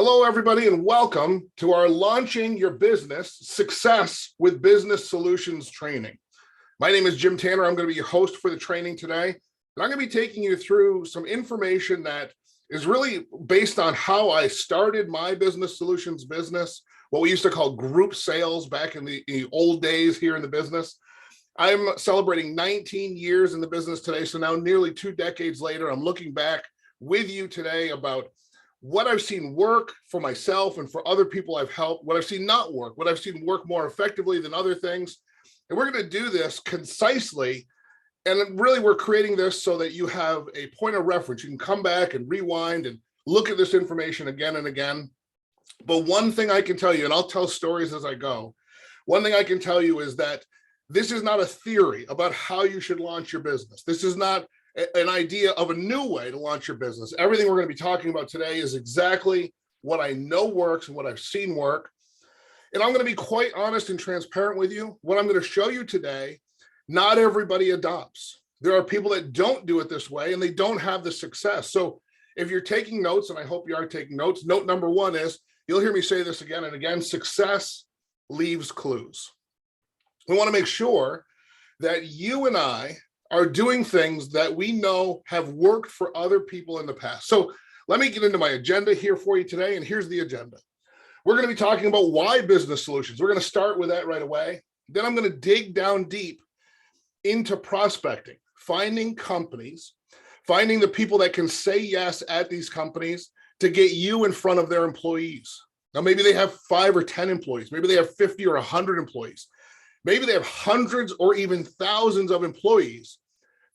Hello, everybody, and welcome to our Launching Your Business Success with Business Solutions training. My name is Jim Tanner. I'm going to be your host for the training today, and I'm going to be taking you through some information that is really based on how I started my business solutions business, what we used to call group sales back in the old days here in the business. I'm celebrating 19 years in the business today, so now nearly 2 decades later, I'm looking back with you today about what I've seen work for myself and for other people I've helped, what I've seen not work, what I've seen work more effectively than other things. And we're going to do this concisely. And really, we're creating this so that you have a point of reference. You can come back and rewind and look at this information again and again. But one thing I can tell you, and I'll tell stories as I go, one thing I can tell you is that this is not a theory about how you should launch your business. This is not an idea of a new way to launch your business. Everything we're going to be talking about today is exactly what I know works and what I've seen work. And I'm going to be quite honest and transparent with you. What I'm going to show you today, not everybody adopts. There are people that don't do it this way and they don't have the success. So if you're taking notes, and I hope you are taking notes, note number one is, you'll hear me say this again and again, success leaves clues. We want to make sure that you and I are doing things that we know have worked for other people in the past. So let me get into my agenda here for you today. And here's the agenda. We're going to be talking about why business solutions. We're going to start with that right away. Then I'm going to dig down deep into prospecting, finding companies, finding the people that can say yes at these companies to get you in front of their employees. Now, maybe they have 5 or 10 employees. Maybe they have 50 or 100 employees. Maybe they have hundreds or even thousands of employees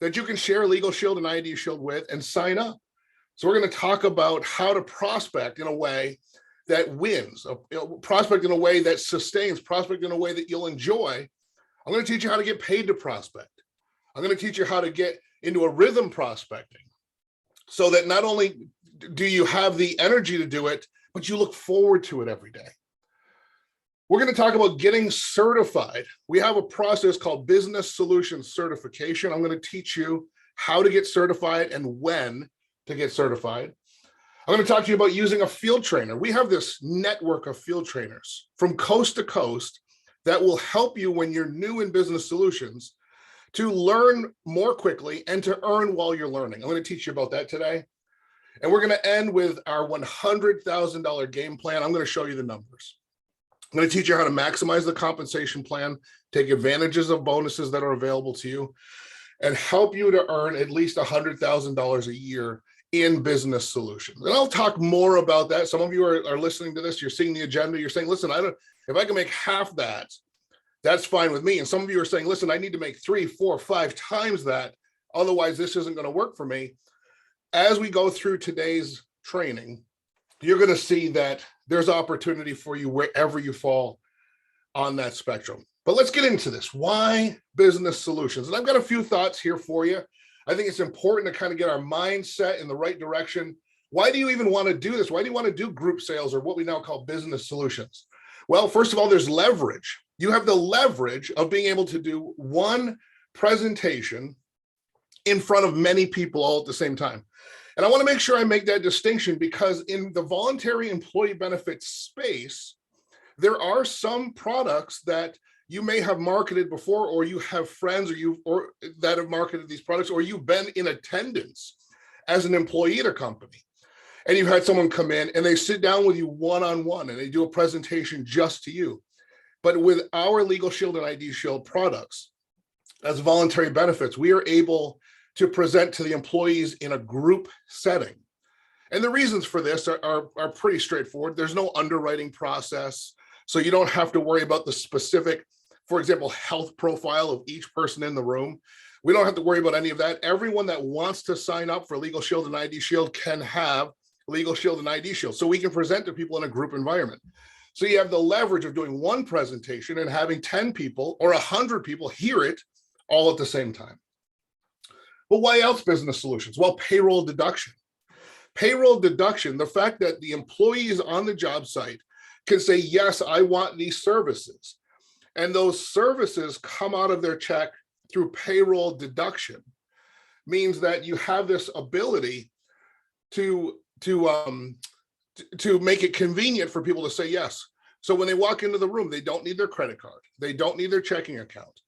that you can share Legal Shield and ID Shield with and sign up. So we're going to talk about how to prospect in a way that wins, prospect in a way that sustains, prospect in a way that you'll enjoy. I'm going to teach you how to get paid to prospect. I'm going to teach you how to get into a rhythm prospecting so that not only do you have the energy to do it, but you look forward to it every day. We're going to talk about getting certified. We have a process called Business Solutions Certification. I'm going to teach you how to get certified and when to get certified. I'm going to talk to you about using a field trainer. We have this network of field trainers from coast to coast that will help you when you're new in business solutions to learn more quickly and to earn while you're learning. I'm going to teach you about that today. And we're going to end with our $100,000 game plan. I'm going to show you the numbers. I'm going to teach you how to maximize the compensation plan, take advantages of bonuses that are available to you, and help you to earn at least $100,000 a year in business solutions. And I'll talk more about that. Some of you are listening to this, you're seeing the agenda, you're saying, listen, if I can make half that, that's fine with me. And some of you are saying, listen, I need to make 3, 4, 5 times that. Otherwise, this isn't going to work for me. As we go through today's training, you're going to see that there's opportunity for you wherever you fall on that spectrum. But let's get into this. Why business solutions? And I've got a few thoughts here for you. I think it's important to kind of get our mindset in the right direction. Why do you even want to do this? Why do you want to do group sales or what we now call business solutions? Well, first of all, there's leverage. You have the leverage of being able to do one presentation in front of many people all at the same time. And I want to make sure I make that distinction because in the voluntary employee benefits space, there are some products that you may have marketed before, or you have friends or that have marketed these products, or you've been in attendance as an employee at a company. And you've had someone come in and they sit down with you one-on-one and they do a presentation just to you. But with our Legal Shield and ID Shield products, as voluntary benefits, we are able to present to the employees in a group setting. And the reasons for this are pretty straightforward. There's no underwriting process, so you don't have to worry about the specific, for example, health profile of each person in the room. We don't have to worry about any of that. Everyone that wants to sign up for Legal Shield and ID Shield can have Legal Shield and ID Shield, so we can present to people in a group environment. So you have the leverage of doing one presentation and having 10 people or 100 people hear it all at the same time. But why else business solutions? Well, payroll deduction. Payroll deduction, the fact that the employees on the job site can say, yes, I want these services. And those services come out of their check through payroll deduction means that you have this ability to to make it convenient for people to say yes. So when they walk into the room, they don't need their credit card. They don't need their checking account.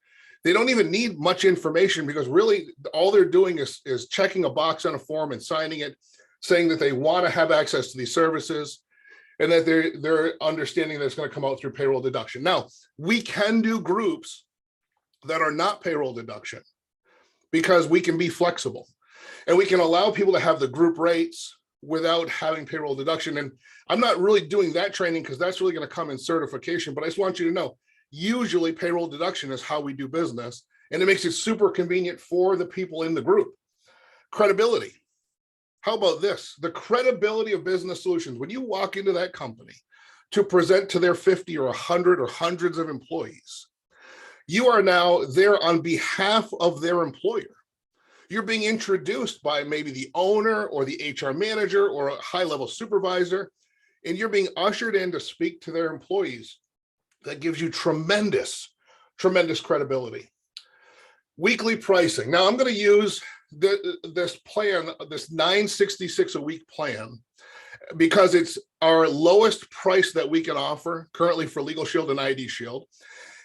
They don't even need much information, because really all they're doing is checking a box on a form and signing it, saying that they want to have access to these services, and that they're understanding that it's going to come out through payroll deduction. Now, we can do groups that are not payroll deduction, because we can be flexible and we can allow people to have the group rates without having payroll deduction. And I'm not really doing that training because that's really going to come in certification, but I just want you to know, usually payroll deduction is how we do business, and it makes it super convenient for the people in the group. Credibility. How about this? The credibility of Business Solutions. When you walk into that company to present to their 50 or 100 or hundreds of employees, you are now there on behalf of their employer. You're being introduced by maybe the owner or the HR manager or a high-level supervisor, and you're being ushered in to speak to their employees. That gives you tremendous, tremendous credibility. Weekly pricing. Now I'm going to use this plan, this $966 a week plan, because it's our lowest price that we can offer currently for Legal Shield and ID Shield.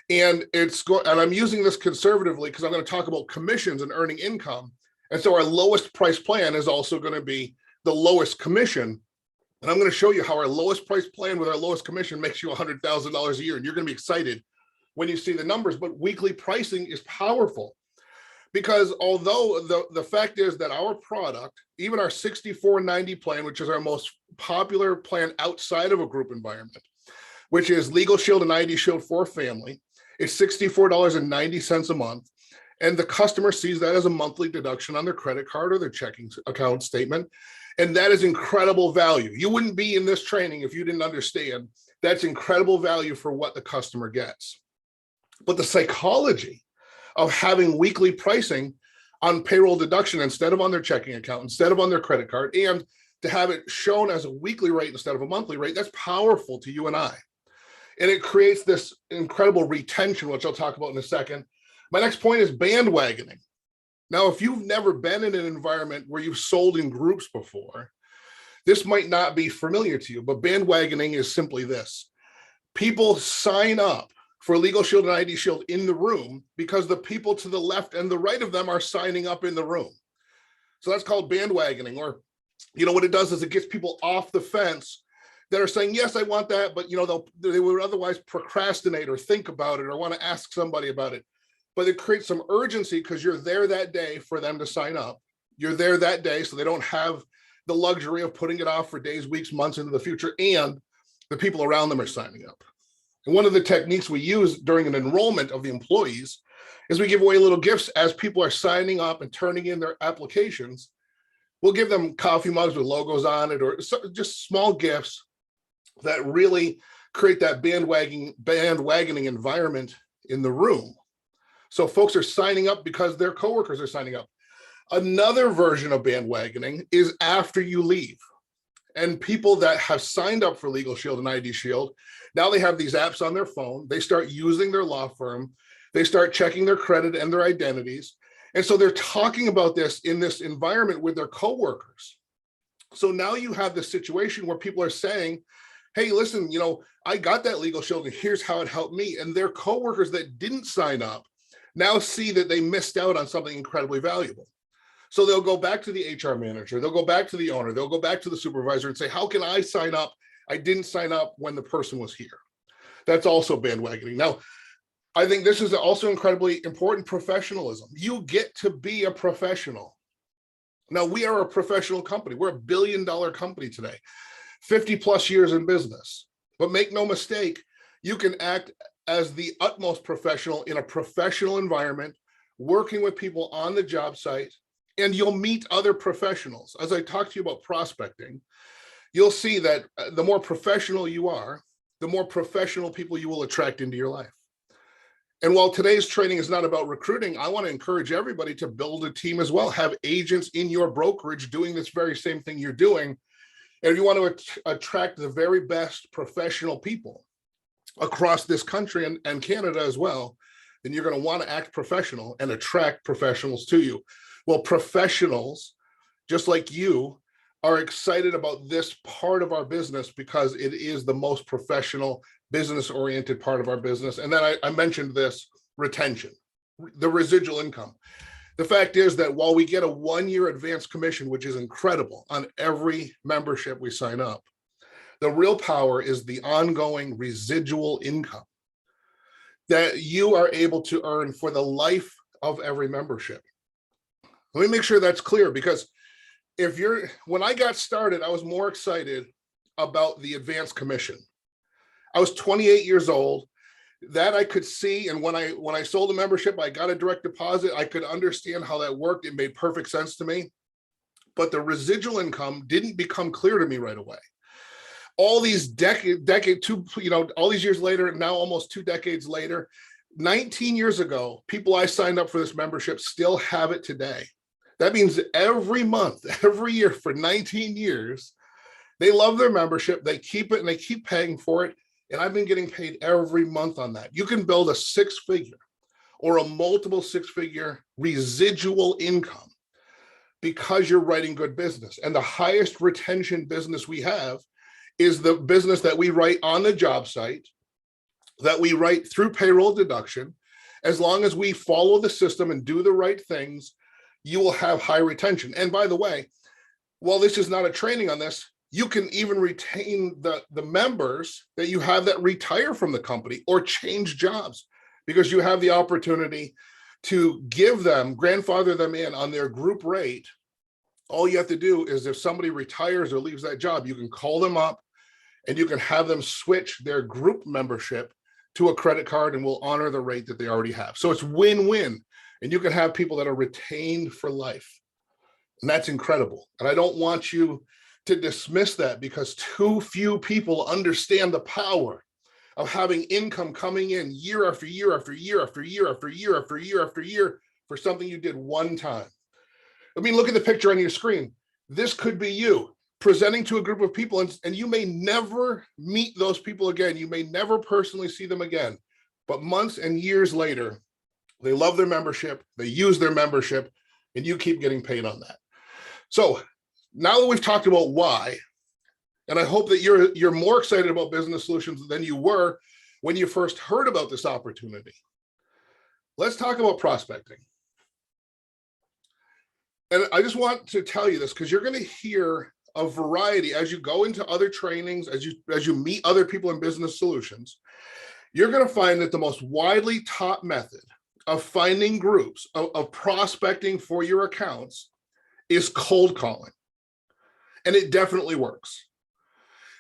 And I'm using this conservatively because I'm going to talk about commissions and earning income. And so our lowest price plan is also going to be the lowest commission. And I'm going to show you how our lowest price plan with our lowest commission makes you $100,000 a year. And you're going to be excited when you see the numbers. But weekly pricing is powerful, because although the fact is that our product, even our 6490 plan, which is our most popular plan outside of a group environment, which is Legal Shield and ID Shield for family, it's $64.90 a month. And the customer sees that as a monthly deduction on their credit card or their checking account statement. And that is incredible value. You wouldn't be in this training if you didn't understand that's incredible value for what the customer gets. But the psychology of having weekly pricing on payroll deduction instead of on their checking account, instead of on their credit card, and to have it shown as a weekly rate instead of a monthly rate, that's powerful to you and I. And it creates this incredible retention, which I'll talk about in a second. My next point is bandwagoning. Now, if you've never been in an environment where you've sold in groups before, this might not be familiar to you, but bandwagoning is simply this. People sign up for Legal Shield and ID Shield in the room because the people to the left and the right of them are signing up in the room. So that's called bandwagoning. Or, you know, what it does is it gets people off the fence that are saying, yes, I want that, but, you know, they would otherwise procrastinate or think about it or want to ask somebody about it. But it creates some urgency because you're there that day for them to sign up. You're there that day, so they don't have the luxury of putting it off for days, weeks, months into the future, and the people around them are signing up. And one of the techniques we use during an enrollment of the employees is we give away little gifts as people are signing up and turning in their applications. We'll give them coffee mugs with logos on it, or just small gifts that really create that bandwagoning environment in the room. So folks are signing up because their coworkers are signing up. Another version of bandwagoning is after you leave. And people that have signed up for Legal Shield and ID Shield, now they have these apps on their phone. They start using their law firm. They start checking their credit and their identities. And so they're talking about this in this environment with their coworkers. So now you have this situation where people are saying, hey, listen, you know, I got that Legal Shield and here's how it helped me. And their coworkers that didn't sign up now see that they missed out on something incredibly valuable. So they'll go back to the HR manager, they'll go back to the owner, they'll go back to the supervisor and say, how can I sign up? I didn't sign up when the person was here. That's also bandwagoning. Now, I think this is also incredibly important, professionalism. You get to be a professional. Now, we are a professional company. We're $1 billion company today, 50 plus years in business. But make no mistake, you can act as the utmost professional in a professional environment, working with people on the job site, and you'll meet other professionals. As I talk to you about prospecting, you'll see that the more professional you are, the more professional people you will attract into your life. And while today's training is not about recruiting, I want to encourage everybody to build a team as well. Have agents in your brokerage doing this very same thing you're doing. And if you want to attract the very best professional people across this country and Canada as well, then you're going to want to act professional and attract professionals to you. Well, professionals, just like you, are excited about this part of our business because it is the most professional, business-oriented part of our business. And then I mentioned this retention, the residual income. The fact is that while we get a 1-year advance commission, which is incredible on every membership we sign up, the real power is the ongoing residual income that you are able to earn for the life of every membership. Let me make sure that's clear, because when I got started, I was more excited about the advance commission. I was 28 years old. That I could see, and when I sold a membership, I got a direct deposit. I could understand how that worked. It made perfect sense to me. But the residual income didn't become clear to me right away. All these all these years later, now almost 2 decades later, 19 years ago, people I signed up for this membership still have it today. That means every month, every year for 19 years, they love their membership. They keep it and they keep paying for it. And I've been getting paid every month on that. You can build a 6-figure or a multiple 6-figure residual income because you're writing good business. And the highest retention business we have is the business that we write on the job site, that we write through payroll deduction. As long as we follow the system and do the right things, you will have high retention. And by the way, while this is not a training on this, you can even retain the members that you have that retire from the company or change jobs, because you have the opportunity to grandfather them in on their group rate. All you have to do is, if somebody retires or leaves that job, you can call them up and you can have them switch their group membership to a credit card, and we'll honor the rate that they already have. So it's win-win, and you can have people that are retained for life. And that's incredible. And I don't want you to dismiss that, because too few people understand the power of having income coming in year after year after year after year after year after year after year for something you did one time. I mean, look at the picture on your screen. This could be you presenting to a group of people, and you may never meet those people again. You may never personally see them again, but months and years later, they love their membership, they use their membership, and you keep getting paid on that. So now that we've talked about why, and I hope that you're more excited about Business Solutions than you were when you first heard about this opportunity, let's talk about prospecting. And I just want to tell you this, because you're going to hear a variety as you go into other trainings, as you meet other people in Business Solutions. You're going to find that the most widely taught method of finding groups, of prospecting for your accounts, is cold calling. And it definitely works.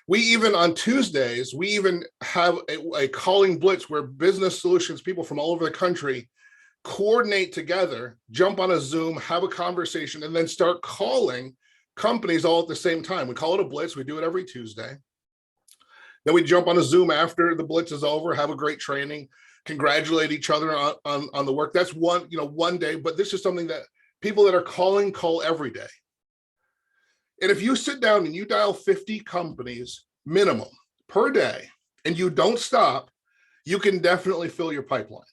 We even on Tuesdays, we even have a calling blitz where Business Solutions people from all over the country coordinate together, jump on a Zoom, have a conversation, and then start calling companies all at the same time. We call it a blitz. We do it every Tuesday. Then we jump on a Zoom after the blitz is over, have a great training, congratulate each other on the work. That's one day, but this is something that people that are calling call every day. And if you sit down and you dial 50 companies minimum per day and you don't stop, you can definitely fill your pipeline.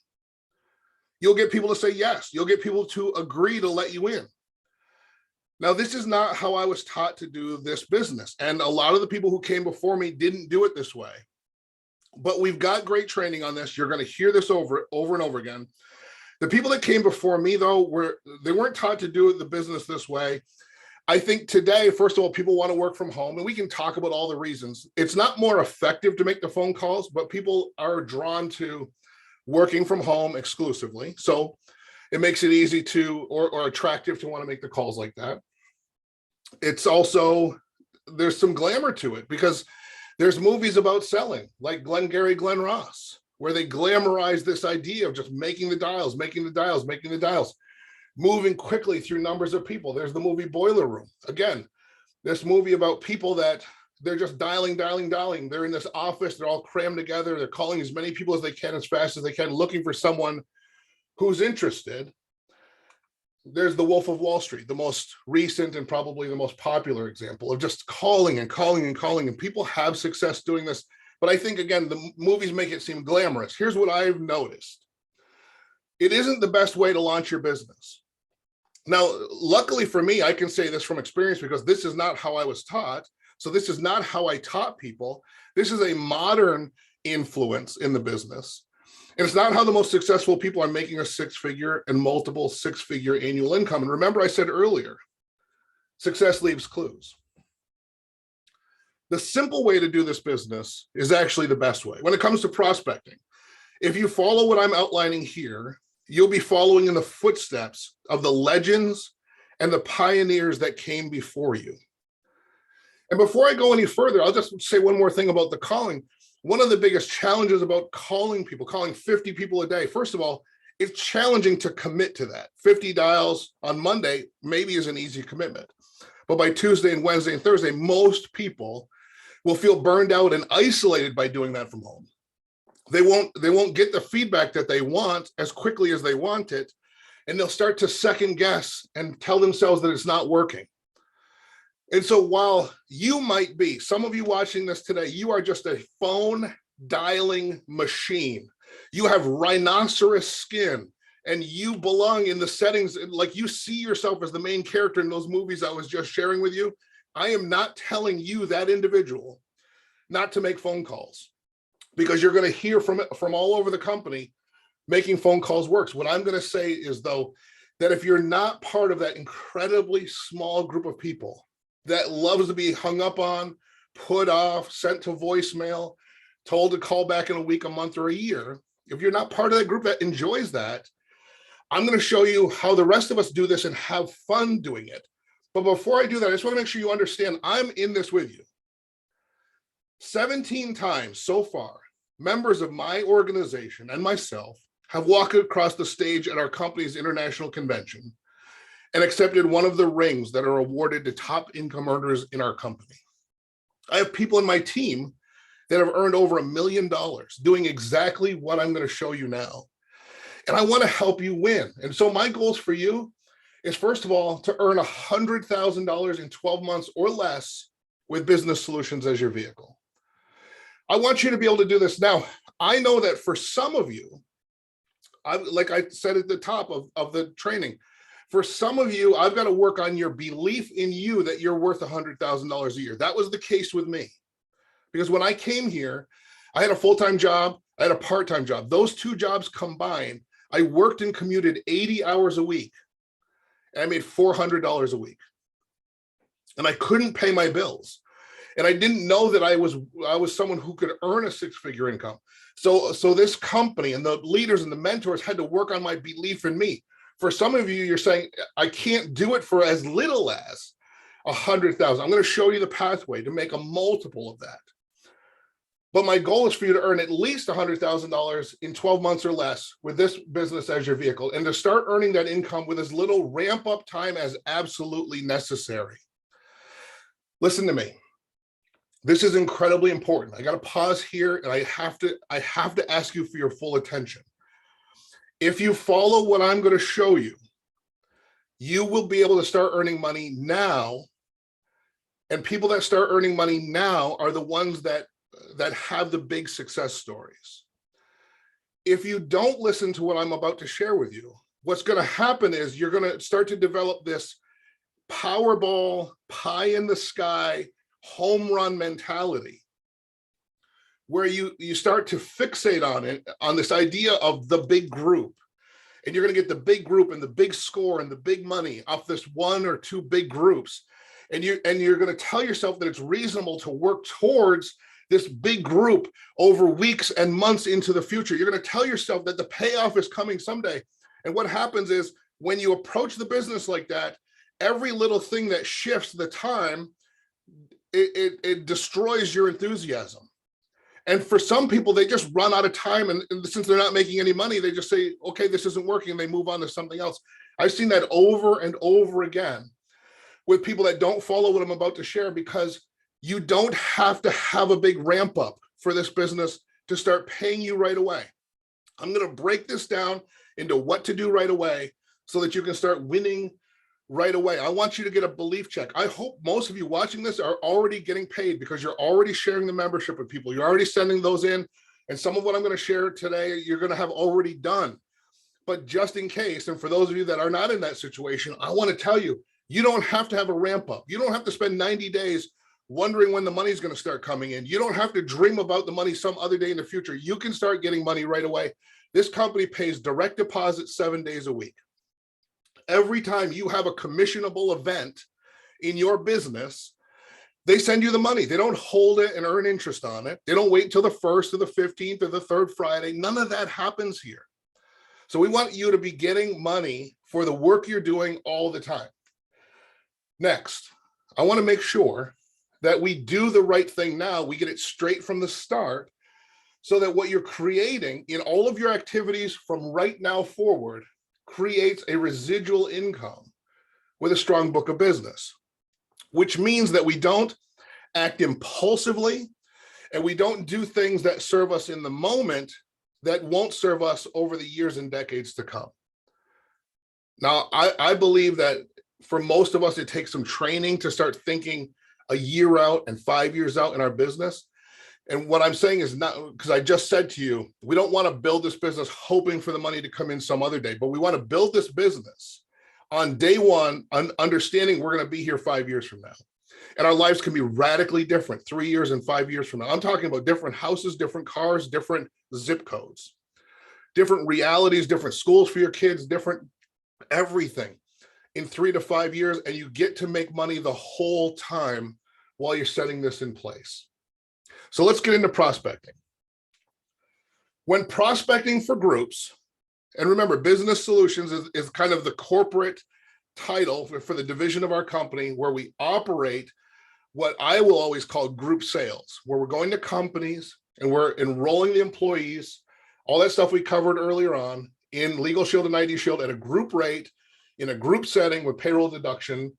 You'll get people to say yes. You'll get people to agree to let you in. Now, this is not how I was taught to do this business. And a lot of the people who came before me didn't do it this way. But we've got great training on this. You're going to hear this over and over again. The people that came before me, though, they weren't taught to do the business this way. I think today, first of all, people want to work from home, and we can talk about all the reasons. It's not more effective to make the phone calls, but people are drawn to working from home exclusively. So it makes it easy to, or attractive to want to make the calls like that. It's also, there's some glamour to it, because there's movies about selling, like Glengarry Glen Ross, where they glamorize this idea of just making the dials, moving quickly through numbers of people. There's the movie Boiler Room. Again, this movie about people that they're just dialing. They're in this office, they're all crammed together. They're calling as many people as they can, as fast as they can, looking for someone who's interested. There's The Wolf of Wall Street, the most recent and probably the most popular example of just calling. And people have success doing this. But I think, again, the movies make it seem glamorous. Here's what I've noticed. It isn't the best way to launch your business. Now, luckily for me, I can say this from experience because this is not how I was taught. So this is not how I taught people. This is a modern influence in the business. And it's not how the most successful people are making a six-figure and multiple six-figure annual income. And remember, I said earlier, success leaves clues. The simple way to do this business is actually the best way. When it comes to prospecting, if you follow what I'm outlining here, you'll be following in the footsteps of the legends and the pioneers that came before you. And before I go any further, I'll just say one more thing about the calling. One of the biggest challenges about calling people, calling 50 people a day, first of all, it's challenging to commit to that. 50 dials on Monday maybe is an easy commitment. But by Tuesday and Wednesday and Thursday, most people will feel burned out and isolated by doing that from home. They won't get the feedback that they want as quickly as they want it, and they'll start to second guess and tell themselves that it's not working. And so while you might be, some of you watching this today, you are just a phone dialing machine. You have rhinoceros skin and you belong in the settings, like you see yourself as the main character in those movies I was just sharing with you. I am not telling you, that individual, not to make phone calls, because you're going to hear from all over the company making phone calls works. What I'm going to say is, though, that if you're not part of that incredibly small group of people that loves to be hung up on, put off, sent to voicemail, told to call back in a week, a month, or a year, if you're not part of that group that enjoys that, I'm going to show you how the rest of us do this and have fun doing it. But before I do that, I just want to make sure you understand I'm in this with you. 17 times so far, members of my organization and myself have walked across the stage at our company's international convention and accepted one of the rings that are awarded to top income earners in our company. I have people in my team that have earned over $1 million doing exactly what I'm going to show you now. And I want to help you win. And so my goals for you is, first of all, to earn $100,000 in 12 months or less with Business Solutions as your vehicle. I want you to be able to do this. Now, I know that for some of you, like I said at the top of the training, for some of you, I've got to work on your belief in you that you're worth $100,000 a year. That was the case with me. Because when I came here, I had a full-time job, I had a part-time job. Those two jobs combined, I worked and commuted 80 hours a week. And I made $400 a week. And I couldn't pay my bills. And I didn't know that I was someone who could earn a six-figure income. So this company and the leaders and the mentors had to work on my belief in me. For some of you, you're saying, I can't do it for as little as $100,000. I'm going to show you the pathway to make a multiple of that. But my goal is for you to earn at least $100,000 in 12 months or less with this business as your vehicle, and to start earning that income with as little ramp up time as absolutely necessary. Listen to me. This is incredibly important. I got to pause here, and I have to ask you for your full attention. If you follow what I'm going to show you, you will be able to start earning money now. And people that start earning money now are the ones that have the big success stories. If you don't listen to what I'm about to share with you, what's going to happen is you're going to start to develop this Powerball, pie in the sky, home run mentality, where you start to fixate on it, on this idea of the big group. And you're going to get the big group and the big score and the big money off this one or two big groups. And you're going to tell yourself that it's reasonable to work towards this big group over weeks and months into the future. You're going to tell yourself that the payoff is coming someday. And what happens is, when you approach the business like that, every little thing that shifts the time, it destroys your enthusiasm. And for some people, they just run out of time. And since they're not making any money, they just say, okay, this isn't working. And they move on to something else. I've seen that over and over again with people that don't follow what I'm about to share, because you don't have to have a big ramp up for this business to start paying you right away. I'm going to break this down into what to do right away so that you can start winning right away. I want you to get a belief check. I hope most of you watching this are already getting paid, because you're already sharing the membership with people. You're already sending those in. And some of what I'm going to share today, you're going to have already done. But just in case, and for those of you that are not in that situation, I want to tell you, you don't have to have a ramp up. You don't have to spend 90 days wondering when the money's going to start coming in. You don't have to dream about the money some other day in the future. You can start getting money right away. This company pays direct deposit 7 days a week. Every time you have a commissionable event in your business, they send you the money. They don't hold it and earn interest on it. They don't wait until the 1st or the 15th or the 3rd Friday. None of that happens here. So we want you to be getting money for the work you're doing all the time. Next, I want to make sure that we do the right thing now. We get it straight from the start so that what you're creating in all of your activities from right now forward creates a residual income with a strong book of business, which means that we don't act impulsively and we don't do things that serve us in the moment that won't serve us over the years and decades to come. Now, I believe that for most of us, it takes some training to start thinking a year out and 5 years out in our business. And what I'm saying is not, because I just said to you, we don't want to build this business hoping for the money to come in some other day, but we want to build this business on day one, understanding we're going to be here 5 years from now. And our lives can be radically different 3 years and 5 years from now. I'm talking about different houses, different cars, different zip codes, different realities, different schools for your kids, different everything in 3 to 5 years. And you get to make money the whole time while you're setting this in place. So let's get into prospecting. When prospecting for groups, and remember, Business Solutions is kind of the corporate title for the division of our company where we operate what I will always call group sales, where we're going to companies and we're enrolling the employees, all that stuff we covered earlier on in Legal Shield and ID Shield at a group rate, in a group setting with payroll deduction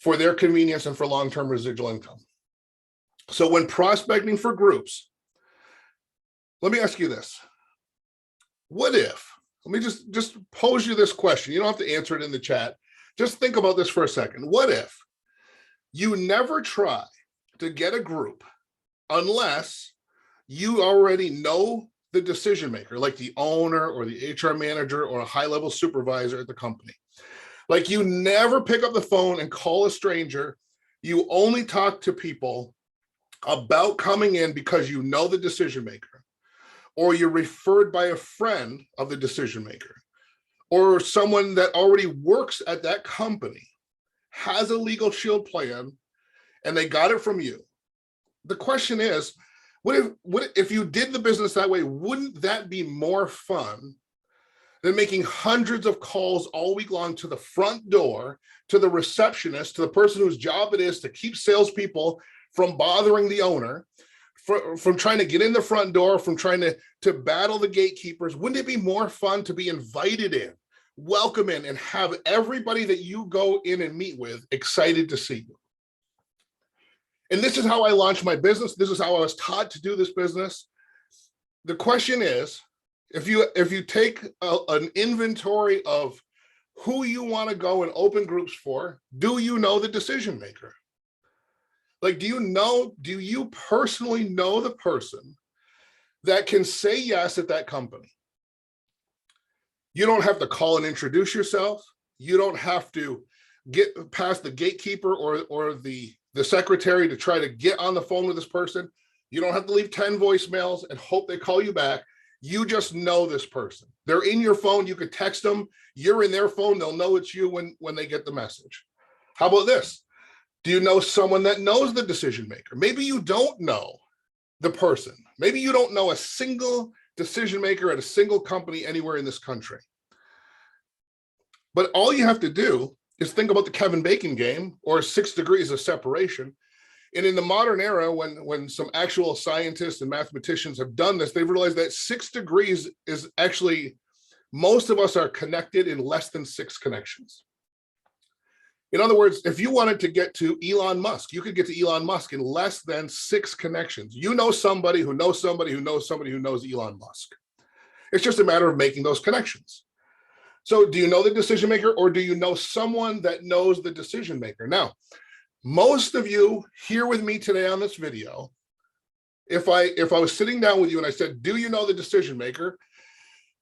for their convenience and for long-term residual income. So when prospecting for groups, let me ask you this. What if, let me just pose you this question. You don't have to answer it in the chat. Just think about this for a second. What if you never try to get a group unless you already know the decision maker, like the owner or the HR manager or a high-level supervisor at the company? Like you never pick up the phone and call a stranger. You only talk to people about coming in because you know the decision maker, or you're referred by a friend of the decision maker, or someone that already works at that company has a Legal Shield plan and they got it from you. The question is, what if you did the business that way, wouldn't that be more fun than making hundreds of calls all week long to the front door, to the receptionist, to the person whose job it is to keep salespeople from bothering the owner, from trying to get in the front door, from trying to battle the gatekeepers? Wouldn't it be more fun to be invited in, welcome in, and have everybody that you go in and meet with excited to see you? And this is how I launched my business. This is how I was taught to do this business. The question is, if you take an inventory of who you want to go and open groups for, do you know the decision maker? Like, do you personally know the person that can say yes at that company? You don't have to call and introduce yourself. You don't have to get past the gatekeeper or the secretary to try to get on the phone with this person. You don't have to leave 10 voicemails and hope they call you back. You just know this person. They're in your phone. You could text them. You're in their phone. They'll know it's you when they get the message. How about this? Do you know someone that knows the decision maker? Maybe you don't know the person. Maybe you don't know a single decision maker at a single company anywhere in this country. But all you have to do is think about the Kevin Bacon game or 6 degrees of separation. And in the modern era, when some actual scientists and mathematicians have done this, they've realized that 6 degrees is actually, most of us are connected in less than 6 connections. In other words, if you wanted to get to Elon Musk, you could get to Elon Musk in less than 6 connections. You know somebody who knows somebody who knows somebody who knows Elon Musk. It's just a matter of making those connections. So do you know the decision maker, or do you know someone that knows the decision maker? Now, most of you here with me today on this video, if I was sitting down with you and I said, do you know the decision maker?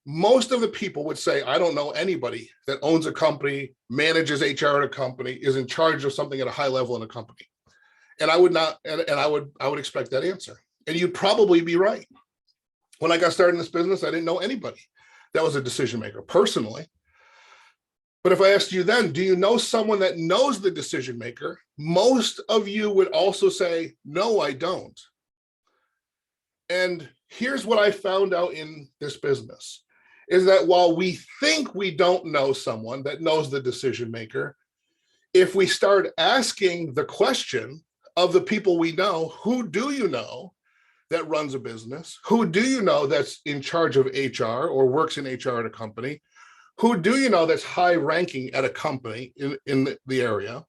most of the people would say, I don't know anybody that owns a company, manages HR at a company, is in charge of something at a high level in a company. And I would not, and I would expect that answer. And you'd probably be right. When I got started in this business, I didn't know anybody that was a decision maker personally. But if I asked you then, do you know someone that knows the decision maker? Most of you would also say, no, I don't. And here's what I found out in this business is that while we think we don't know someone that knows the decision maker, if we start asking the question of the people we know, who do you know that runs a business? Who do you know that's in charge of HR or works in HR at a company? Who do you know that's high ranking at a company in the area?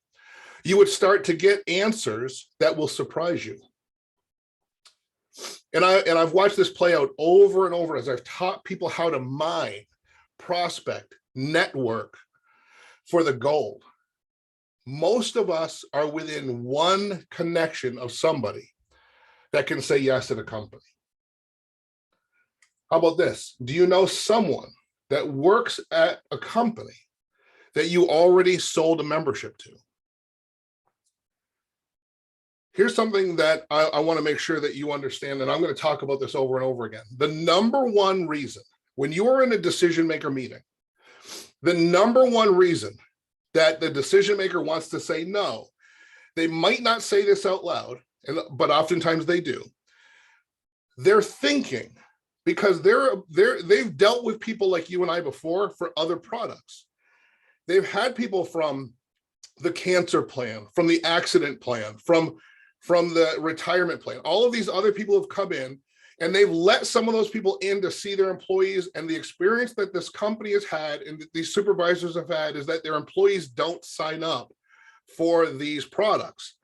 You would start to get answers that will surprise you. And I've watched this play out over and over as I've taught people how to mine, prospect, network for the gold. Most of us are within one connection of somebody that can say yes at a company. How about this? Do you know someone that works at a company that you already sold a membership to? Here's something that I want to make sure that you understand, and I'm going to talk about this over and over again. The number one reason, when you are in a decision maker meeting, the number one reason that the decision maker wants to say no, they might not say this out loud, but oftentimes they do. They're thinking, because they've dealt with people like you and I before for other products. They've had people from the cancer plan, from the accident plan, from the retirement plan. All of these other people have come in and they've let some of those people in to see their employees, and the experience that this company has had and that these supervisors have had is that their employees don't sign up for these products.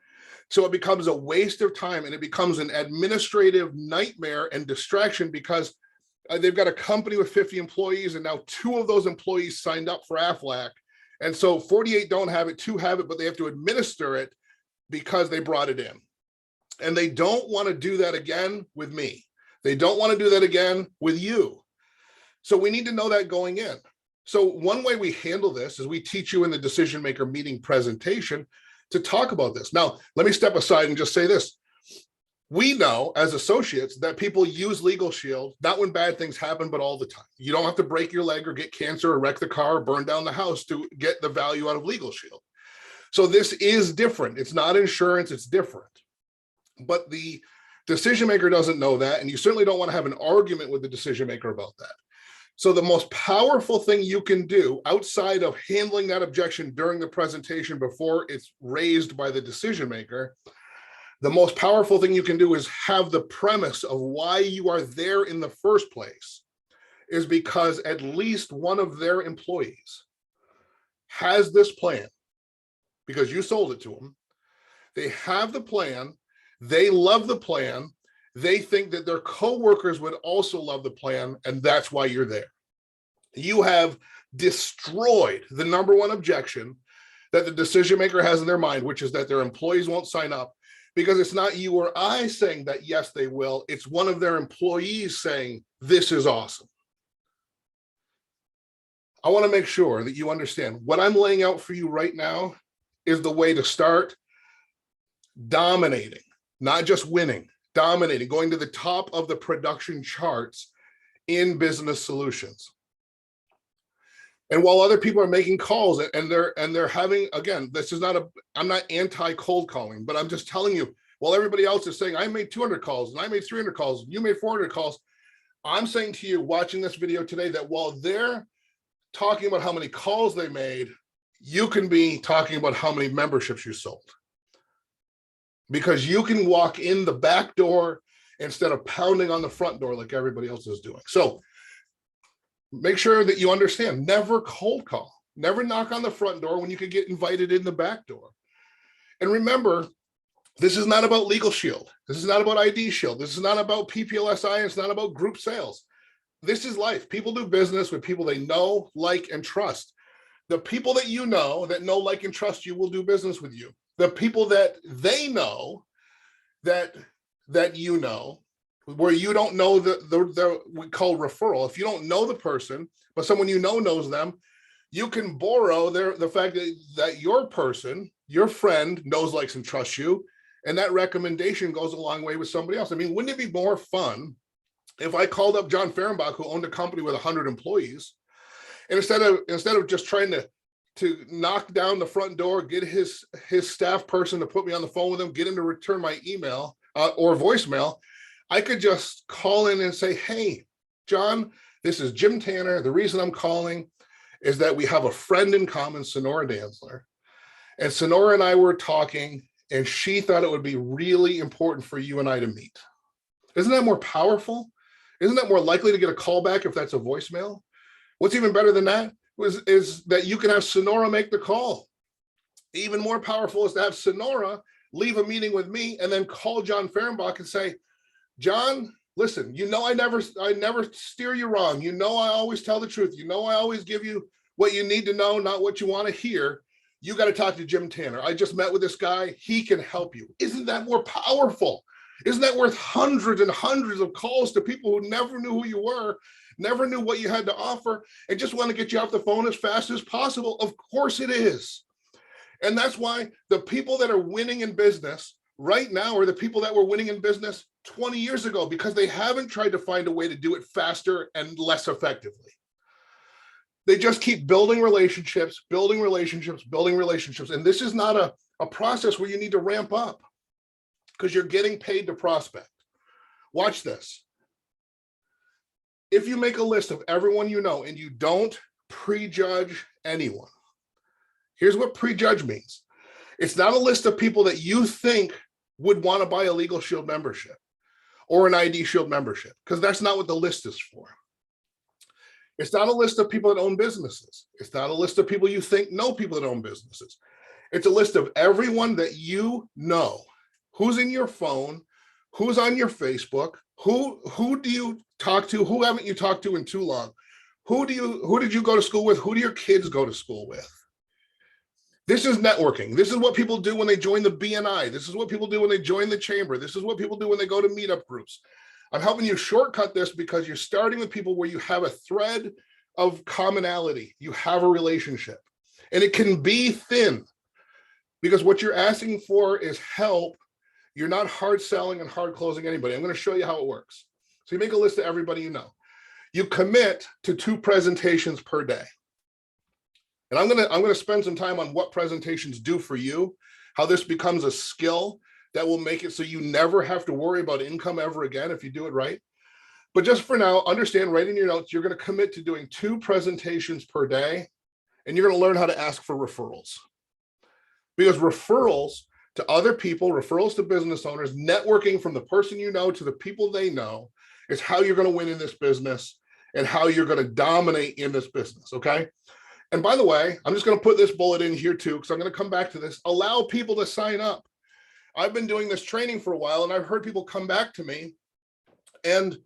So it becomes a waste of time and it becomes an administrative nightmare and distraction because they've got a company with 50 employees and now 2 of those employees signed up for Aflac. And so 48 don't have it, 2 have it, but they have to administer it because they brought it in. And they don't want to do that again with me. They don't want to do that again with you. So we need to know that going in. So one way we handle this is we teach you in the decision maker meeting presentation to talk about this. Now, let me step aside and just say this. We know as associates that people use Legal Shield, not when bad things happen, but all the time. You don't have to break your leg or get cancer or wreck the car or burn down the house to get the value out of Legal Shield. So this is different. It's not insurance, it's different. But the decision maker doesn't know that, and you certainly don't want to have an argument with the decision maker about that. So the most powerful thing you can do outside of handling that objection during the presentation before it's raised by the decision maker, the most powerful thing you can do is have the premise of why you are there in the first place is because at least one of their employees has this plan because you sold it to them. They have the plan. They love the plan. They think that their coworkers would also love the plan, and that's why you're there. You have destroyed the number one objection that the decision maker has in their mind, which is that their employees won't sign up, because it's not you or I saying that, yes, they will. It's one of their employees saying, this is awesome. I want to make sure that you understand what I'm laying out for you right now is the way to start dominating. Not just winning, dominating, going to the top of the production charts in business solutions. And while other people are making calls and they're having, again, this is not I'm not anti cold calling, but I'm just telling you, while everybody else is saying, I made 200 calls and I made 300 calls, you made 400 calls. I'm saying to you watching this video today that while they're talking about how many calls they made, you can be talking about how many memberships you sold. Because you can walk in the back door instead of pounding on the front door like everybody else is doing. So make sure that you understand, never cold call, never knock on the front door when you could get invited in the back door. And remember, this is not about Legal Shield. This is not about ID Shield. This is not about PPLSI. It's not about group sales. This is life. People do business with people they know, like, and trust. The people that you know, like, and trust you will do business with you. The people that they know that you know where you don't know the we call referral. If you don't know the person, but someone you know knows them, you can borrow the fact that your person, your friend knows, likes, and trusts you. And that recommendation goes a long way with somebody else. I mean, wouldn't it be more fun if I called up John Fehrenbach, who owned a company with 100 employees, and instead of just trying to knock down the front door, get his staff person to put me on the phone with him, get him to return my email or voicemail, I could just call in and say, hey, John, this is Jim Tanner. The reason I'm calling is that we have a friend in common, Sonora Danzler. And Sonora and I were talking, and she thought it would be really important for you and I to meet. Isn't that more powerful? Isn't that more likely to get a call back if that's a voicemail? What's even better than that is that you can have Sonora make the call. Even more powerful is to have Sonora leave a meeting with me and then call John Fehrenbach and say, John, listen, you know, I never steer you wrong. You know, I always tell the truth. You know, I always give you what you need to know, not what you want to hear. You got to talk to Jim Tanner. I just met with this guy. He can help you. Isn't that more powerful? Isn't that worth hundreds and hundreds of calls to people who never knew who you were, never knew what you had to offer, and just want to get you off the phone as fast as possible? Of course it is. And that's why the people that are winning in business right now are the people that were winning in business 20 years ago, because they haven't tried to find a way to do it faster and less effectively. They just keep building relationships, building relationships, building relationships. And this is not a process where you need to ramp up, because you're getting paid to prospect. Watch this. If you make a list of everyone you know and you don't prejudge anyone, here's what prejudge means. It's not a list of people that you think would want to buy a Legal Shield membership or an ID Shield membership, because that's not what the list is for. It's not a list of people that own businesses. It's not a list of people you think know people that own businesses. It's a list of everyone that you know. Who's in your phone? Who's on your Facebook? Who do you talk to? Who haven't you talked to in too long? Who did you go to school with? Who do your kids go to school with? This is networking. This is what people do when they join the BNI. This is what people do when they join the chamber. This is what people do when they go to meetup groups. I'm helping you shortcut this because you're starting with people where you have a thread of commonality. You have a relationship, and it can be thin, because what you're asking for is help. You're not hard selling and hard closing anybody. I'm going to show you how it works. So you make a list of everybody you know. You commit to 2 presentations per day. And I'm going to spend some time on what presentations do for you, how this becomes a skill that will make it so you never have to worry about income ever again if you do it right. But just for now, understand, write in your notes, you're going to commit to doing 2 presentations per day, and you're going to learn how to ask for referrals. Because referrals to other people, referrals to business owners, networking from the person you know to the people they know, is how you're going to win in this business and how you're going to dominate in this business, okay? And by the way, I'm just going to put this bullet in here too, because I'm going to come back to this. Allow people to sign up. I've been doing this training for a while, and I've heard people come back to me, and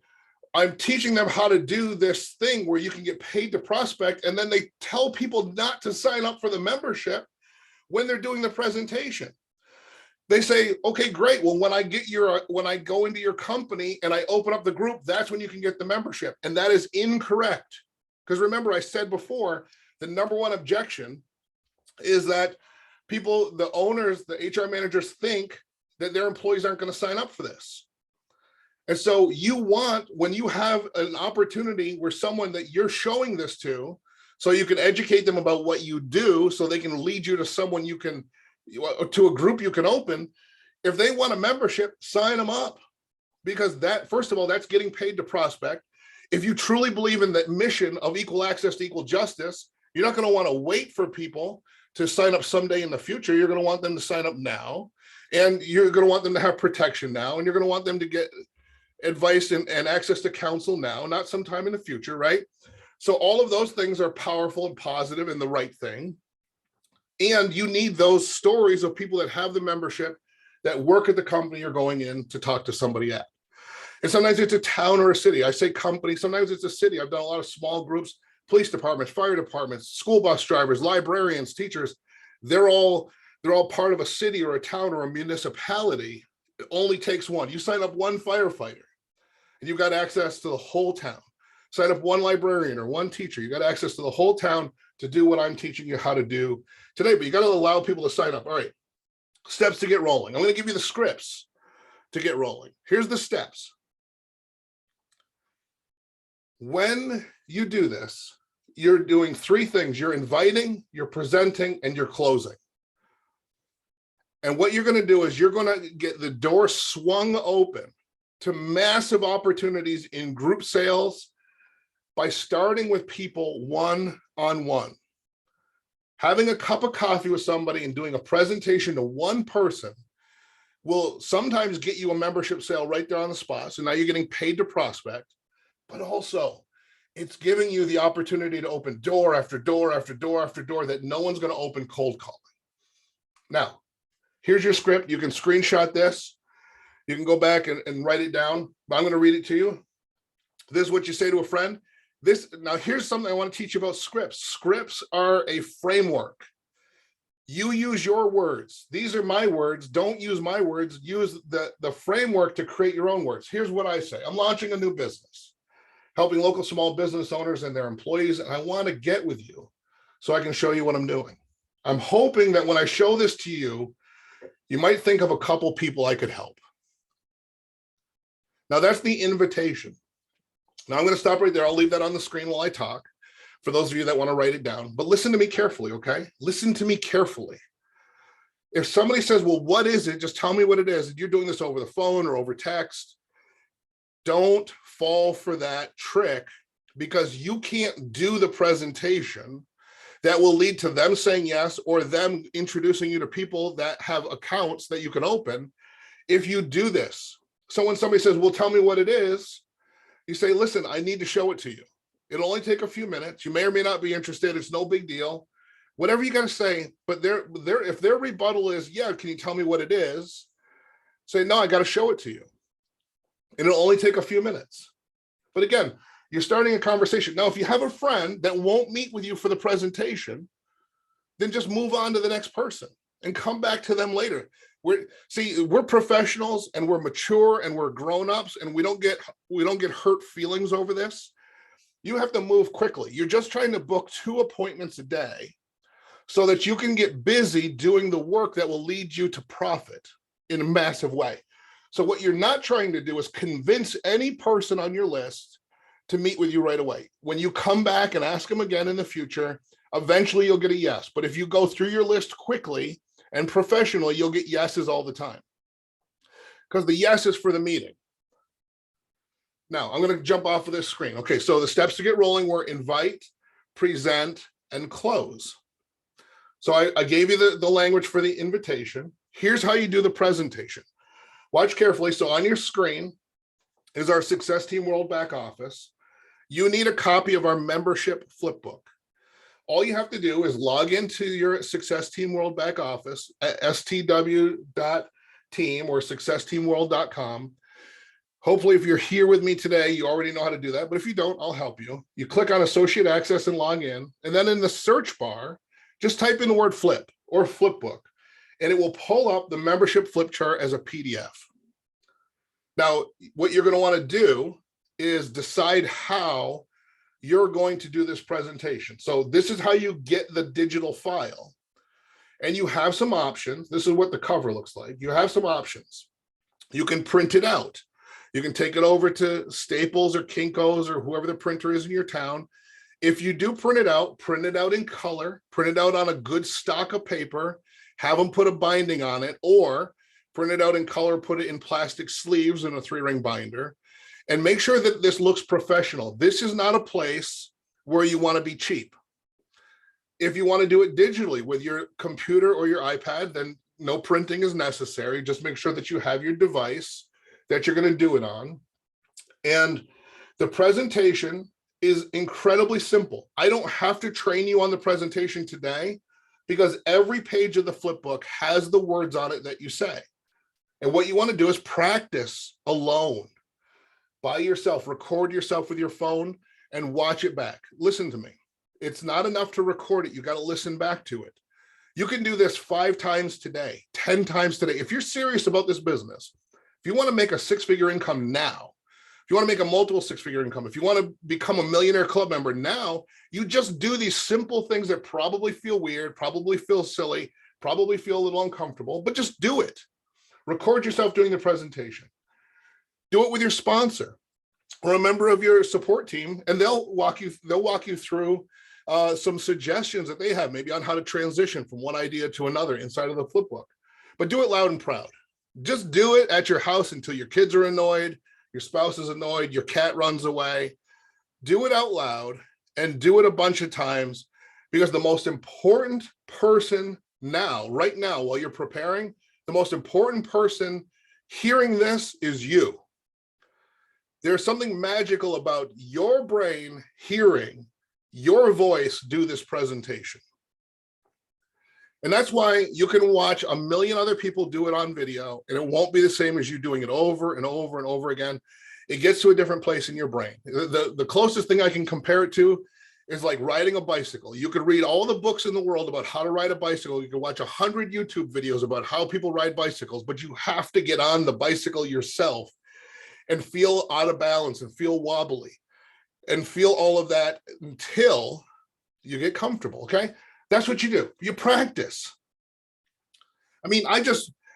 I'm teaching them how to do this thing where you can get paid to prospect, and then they tell people not to sign up for the membership when they're doing the presentation. They say, okay, great. Well, when I go into your company and I open up the group, that's when you can get the membership. And that is incorrect. Because remember, I said before, the number one objection is that people, the owners, the HR managers, think that their employees aren't going to sign up for this. And so you want, when you have an opportunity where someone that you're showing this to, so you can educate them about what you do, so they can lead you to someone you can, to a group you can open. If they want a membership, sign them up, because that, first of all, that's getting paid to prospect. If you truly believe in that mission of equal access to equal justice, you're not going to want to wait for people to sign up someday in the future. You're going to want them to sign up now, and you're going to want them to have protection now, and you're going to want them to get advice and access to counsel now, not sometime in the future, right? So all of those things are powerful and positive and the right thing. And you need those stories of people that have the membership, that work at the company you're going in to talk to somebody at. And sometimes it's a town or a city. I say company, sometimes it's a city. I've done a lot of small groups, police departments, fire departments, school bus drivers, librarians, teachers. They're all part of a city or a town or a municipality. It only takes one. You sign up one firefighter. and you've got access to the whole town. Sign up one librarian or one teacher. You got access to the whole town to do what I'm teaching you how to do today, but you got to allow people to sign up. All right, steps to get rolling. I'm going to give you the scripts to get rolling. Here's the steps. When you do this, you're doing three things. You're inviting, you're presenting, and you're closing. And what you're going to do is you're going to get the door swung open to massive opportunities in group sales by starting with people one-on-one. Having a cup of coffee with somebody and doing a presentation to one person will sometimes get you a membership sale right there on the spot. So now you're getting paid to prospect, but also it's giving you the opportunity to open door after door after door after door that no one's going to open cold calling. Now, here's your script. You can screenshot this. You can go back and write it down. But I'm going to read it to you. This is what you say to a friend. Now, here's something I want to teach you about scripts. Scripts are a framework. You use your words. These are my words. Don't use my words. Use the framework to create your own words. Here's what I say. I'm launching a new business, helping local small business owners and their employees, and I want to get with you so I can show you what I'm doing. I'm hoping that when I show this to you, you might think of a couple people I could help. Now, that's the invitation. Now, I'm going to stop right there. I'll leave that on the screen while I talk for those of you that want to write it down. But listen to me carefully, okay? Listen to me carefully. If somebody says, well, what is it? Just tell me what it is. You're doing this over the phone or over text. Don't fall for that trick, because you can't do the presentation that will lead to them saying yes or them introducing you to people that have accounts that you can open if you do this. So when somebody says, well, tell me what it is, you say, listen, I need to show it to you. It'll only take a few minutes. You may or may not be interested. It's no big deal. Whatever you got to say, but if their rebuttal is, yeah, can you tell me what it is? Say, no, I got to show it to you. And it'll only take a few minutes. But again, you're starting a conversation. Now, if you have a friend that won't meet with you for the presentation, then just move on to the next person and come back to them later. We're professionals and we're mature and we're grown-ups, and we don't get hurt feelings over this. You have to move quickly. You're just trying to book 2 appointments a day so that you can get busy doing the work that will lead you to profit in a massive way. So what you're not trying to do is convince any person on your list to meet with you right away. When you come back and ask them again in the future, eventually you'll get a yes. But if you go through your list quickly and professionally, you'll get yeses all the time, because the yes is for the meeting. Now, I'm going to jump off of this screen. Okay, so the steps to get rolling were invite, present, and close. So I gave you the language for the invitation. Here's how you do the presentation. Watch carefully. So on your screen is our Success Team World back office. You need a copy of our membership flipbook. All you have to do is log into your Success Team World back office at stw.team or successteamworld.com. Hopefully, if you're here with me today, you already know how to do that. But if you don't, I'll help you. You click on Associate Access and log in. And then in the search bar, just type in the word flip or flipbook, and it will pull up the membership flip chart as a PDF. Now, what you're going to want to do is decide how you're going to do this presentation. So this is how you get the digital file. And you have some options. This is what the cover looks like. You have some options. You can print it out. You can take it over to Staples or Kinko's or whoever the printer is in your town. If you do print it out in color, print it out on a good stock of paper, have them put a binding on it, or print it out in color, put it in plastic sleeves in a 3-ring binder, and make sure that this looks professional. This is not a place where you want to be cheap. If you want to do it digitally with your computer or your iPad, then no printing is necessary. Just make sure that you have your device that you're going to do it on. And the presentation is incredibly simple. I don't have to train you on the presentation today, because every page of the flipbook has the words on it that you say. And what you want to do is practice alone, by yourself. Record yourself with your phone and watch it back. Listen to me. It's not enough to record it. You got to listen back to it. You can do this 5 times today, 10 times today. If you're serious about this business, if you want to make a 6-figure income now, if you want to make a multiple six-figure income, if you want to become a millionaire club member, now you just do these simple things that probably feel weird, probably feel silly, probably feel a little uncomfortable, but just do it. Record yourself doing the presentation. Do it with your sponsor or a member of your support team, and they'll walk you through some suggestions that they have, maybe on how to transition from one idea to another inside of the flip book. But do it loud and proud. Just do it at your house until your kids are annoyed, your spouse is annoyed, your cat runs away. Do it out loud and do it a bunch of times, because the most important person now, right now, while you're preparing, the most important person hearing this is you. There's something magical about your brain hearing your voice do this presentation. And that's why you can watch a million other people do it on video, and it won't be the same as you doing it over and over and over again. It gets to a different place in your brain. The closest thing I can compare it to is like riding a bicycle. You could read all the books in the world about how to ride a bicycle. You can watch 100 YouTube videos about how people ride bicycles, but you have to get on the bicycle yourself and feel out of balance and feel wobbly and feel all of that until you get comfortable, okay? That's what you do. You practice. I mean,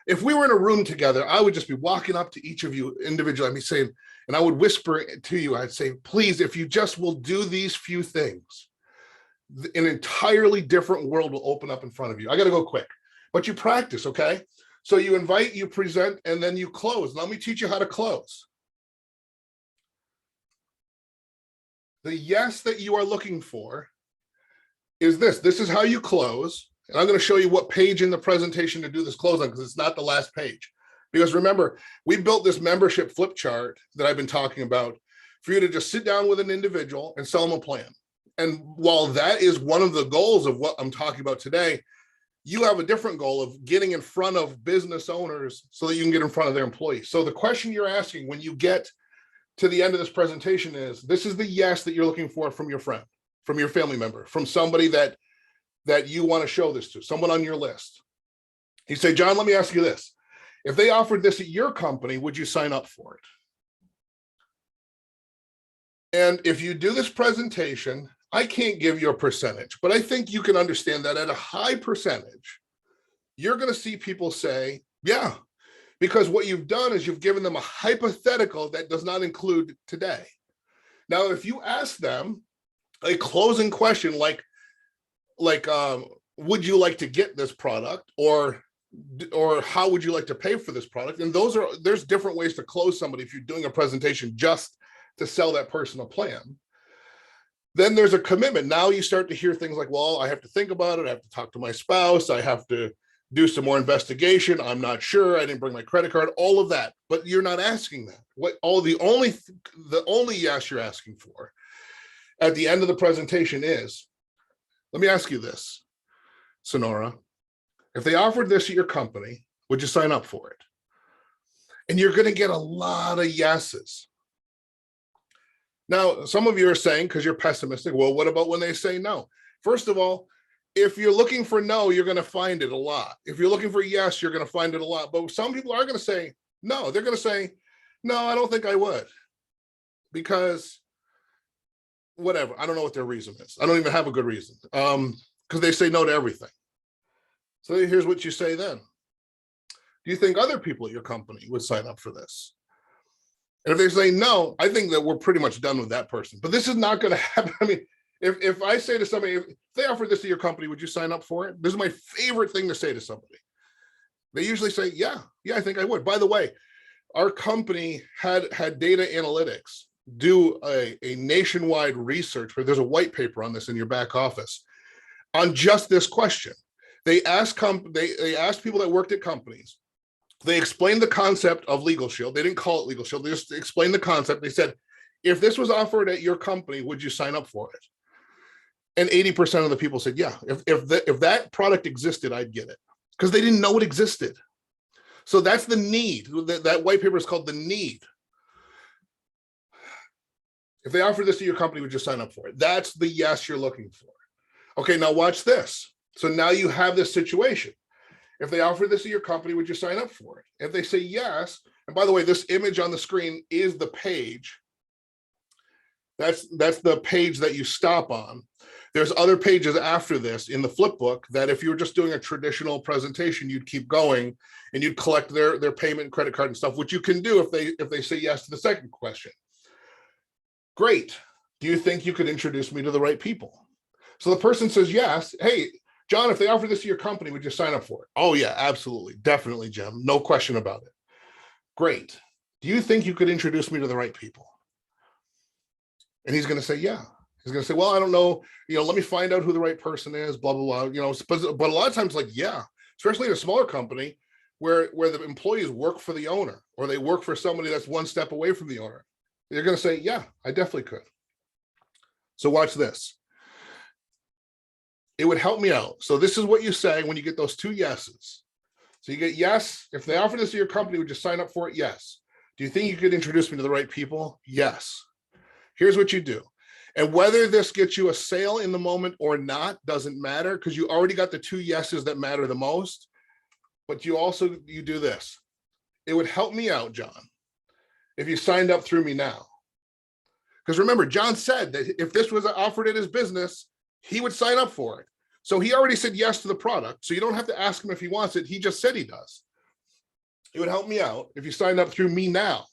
if we were in a room together, I would just be walking up to each of you individually. I'd be saying, and I would whisper to you, I'd say, please, if you just will do these few things, an entirely different world will open up in front of you. I got to go quick, but you practice, okay? So you invite, you present, and then you close. Let me teach you how to close. The yes that you are looking for is this. This is how you close. And I'm going to show you what page in the presentation to do this close on, because it's not the last page. Because remember, we built this membership flip chart that I've been talking about for you to just sit down with an individual and sell them a plan. And while that is one of the goals of what I'm talking about today, you have a different goal of getting in front of business owners so that you can get in front of their employees. So the question you're asking when you get to the end of this presentation is, this is the yes that you're looking for from your friend, from your family member, from somebody that you want to show this to, someone on your list. You say, John, let me ask you this. If they offered this at your company, would you sign up for it? And if you do this presentation, I can't give you a percentage, but I think you can understand that at a high percentage, you're going to see people say, yeah, because what you've done is you've given them a hypothetical that does not include today. Now, if you ask them a closing question like, would you like to get this product, or how would you like to pay for this product? And there's different ways to close somebody if you're doing a presentation just to sell that person a plan. Then there's a commitment. Now you start to hear things like, well, I have to think about it. I have to talk to my spouse. I have to do some more investigation. I'm not sure. I didn't bring my credit card, all of that. But you're not asking that. The only yes you're asking for at the end of the presentation is, let me ask you this, Sonora. If they offered this at your company, would you sign up for it? And you're going to get a lot of yeses. Now, some of you are saying, because you're pessimistic, well, what about when they say no? First of all, if you're looking for no, you're going to find it a lot. If you're looking for yes, you're going to find it a lot. But some people are going to say no. They're going to say, no, I don't think I would. Because whatever, I don't know what their reason is. I don't even have a good reason. Because they say no to everything. So here's what you say then. Do you think other people at your company would sign up for this? And if they say no, I think that we're pretty much done with that person. But this is not going to happen. I mean, if I say to somebody, if they offered this to your company, would you sign up for it? This is my favorite thing to say to somebody. They usually say, yeah, I think I would. By the way, our company had data analytics do a nationwide research, but there's a white paper on this in your back office on just this question. They asked people that worked at companies. They explained the concept of Legal Shield. They didn't call it Legal Shield. They just explained the concept. They said, if this was offered at your company, would you sign up for it? And 80% of the people said, yeah, if that product existed, I'd get it, because they didn't know it existed. So that's the need. That white paper is called the need. If they offered this to your company, would you sign up for it? That's the yes you're looking for. Okay, now watch this. So now you have this situation. If they offer this to your company, would you sign up for it? If they say yes, and by the way, this image on the screen is the page That's the page that you stop on. There's other pages after this in the flip book that if you were just doing a traditional presentation, you'd keep going and you'd collect their payment, credit card and stuff, which you can do if they say yes to the second question. Great. Do you think you could introduce me to the right people? So the person says yes. Hey, John, if they offer this to your company, would you sign up for it? Oh yeah, absolutely. Definitely, Jim. No question about it. Great. Do you think you could introduce me to the right people? And he's going to say, yeah. He's going to say, well, I don't know, let me find out who the right person is, blah, blah, blah, but a lot of times, like, yeah, especially in a smaller company where the employees work for the owner or they work for somebody that's one step away from the owner. They're going to say, yeah, I definitely could. So watch this. It would help me out. So this is what you say when you get those two yeses. So you get yes. If they offer this to your company, would you sign up for it? Yes. Do you think you could introduce me to the right people? Yes. Here's what you do. And whether this gets you a sale in the moment or not, doesn't matter because you already got the two yeses that matter the most. But you do this. It would help me out, John, if you signed up through me now. Because remember, John said that if this was offered at his business, he would sign up for it. So he already said yes to the product. So you don't have to ask him if he wants it. He just said he does. It would help me out if you signed up through me now.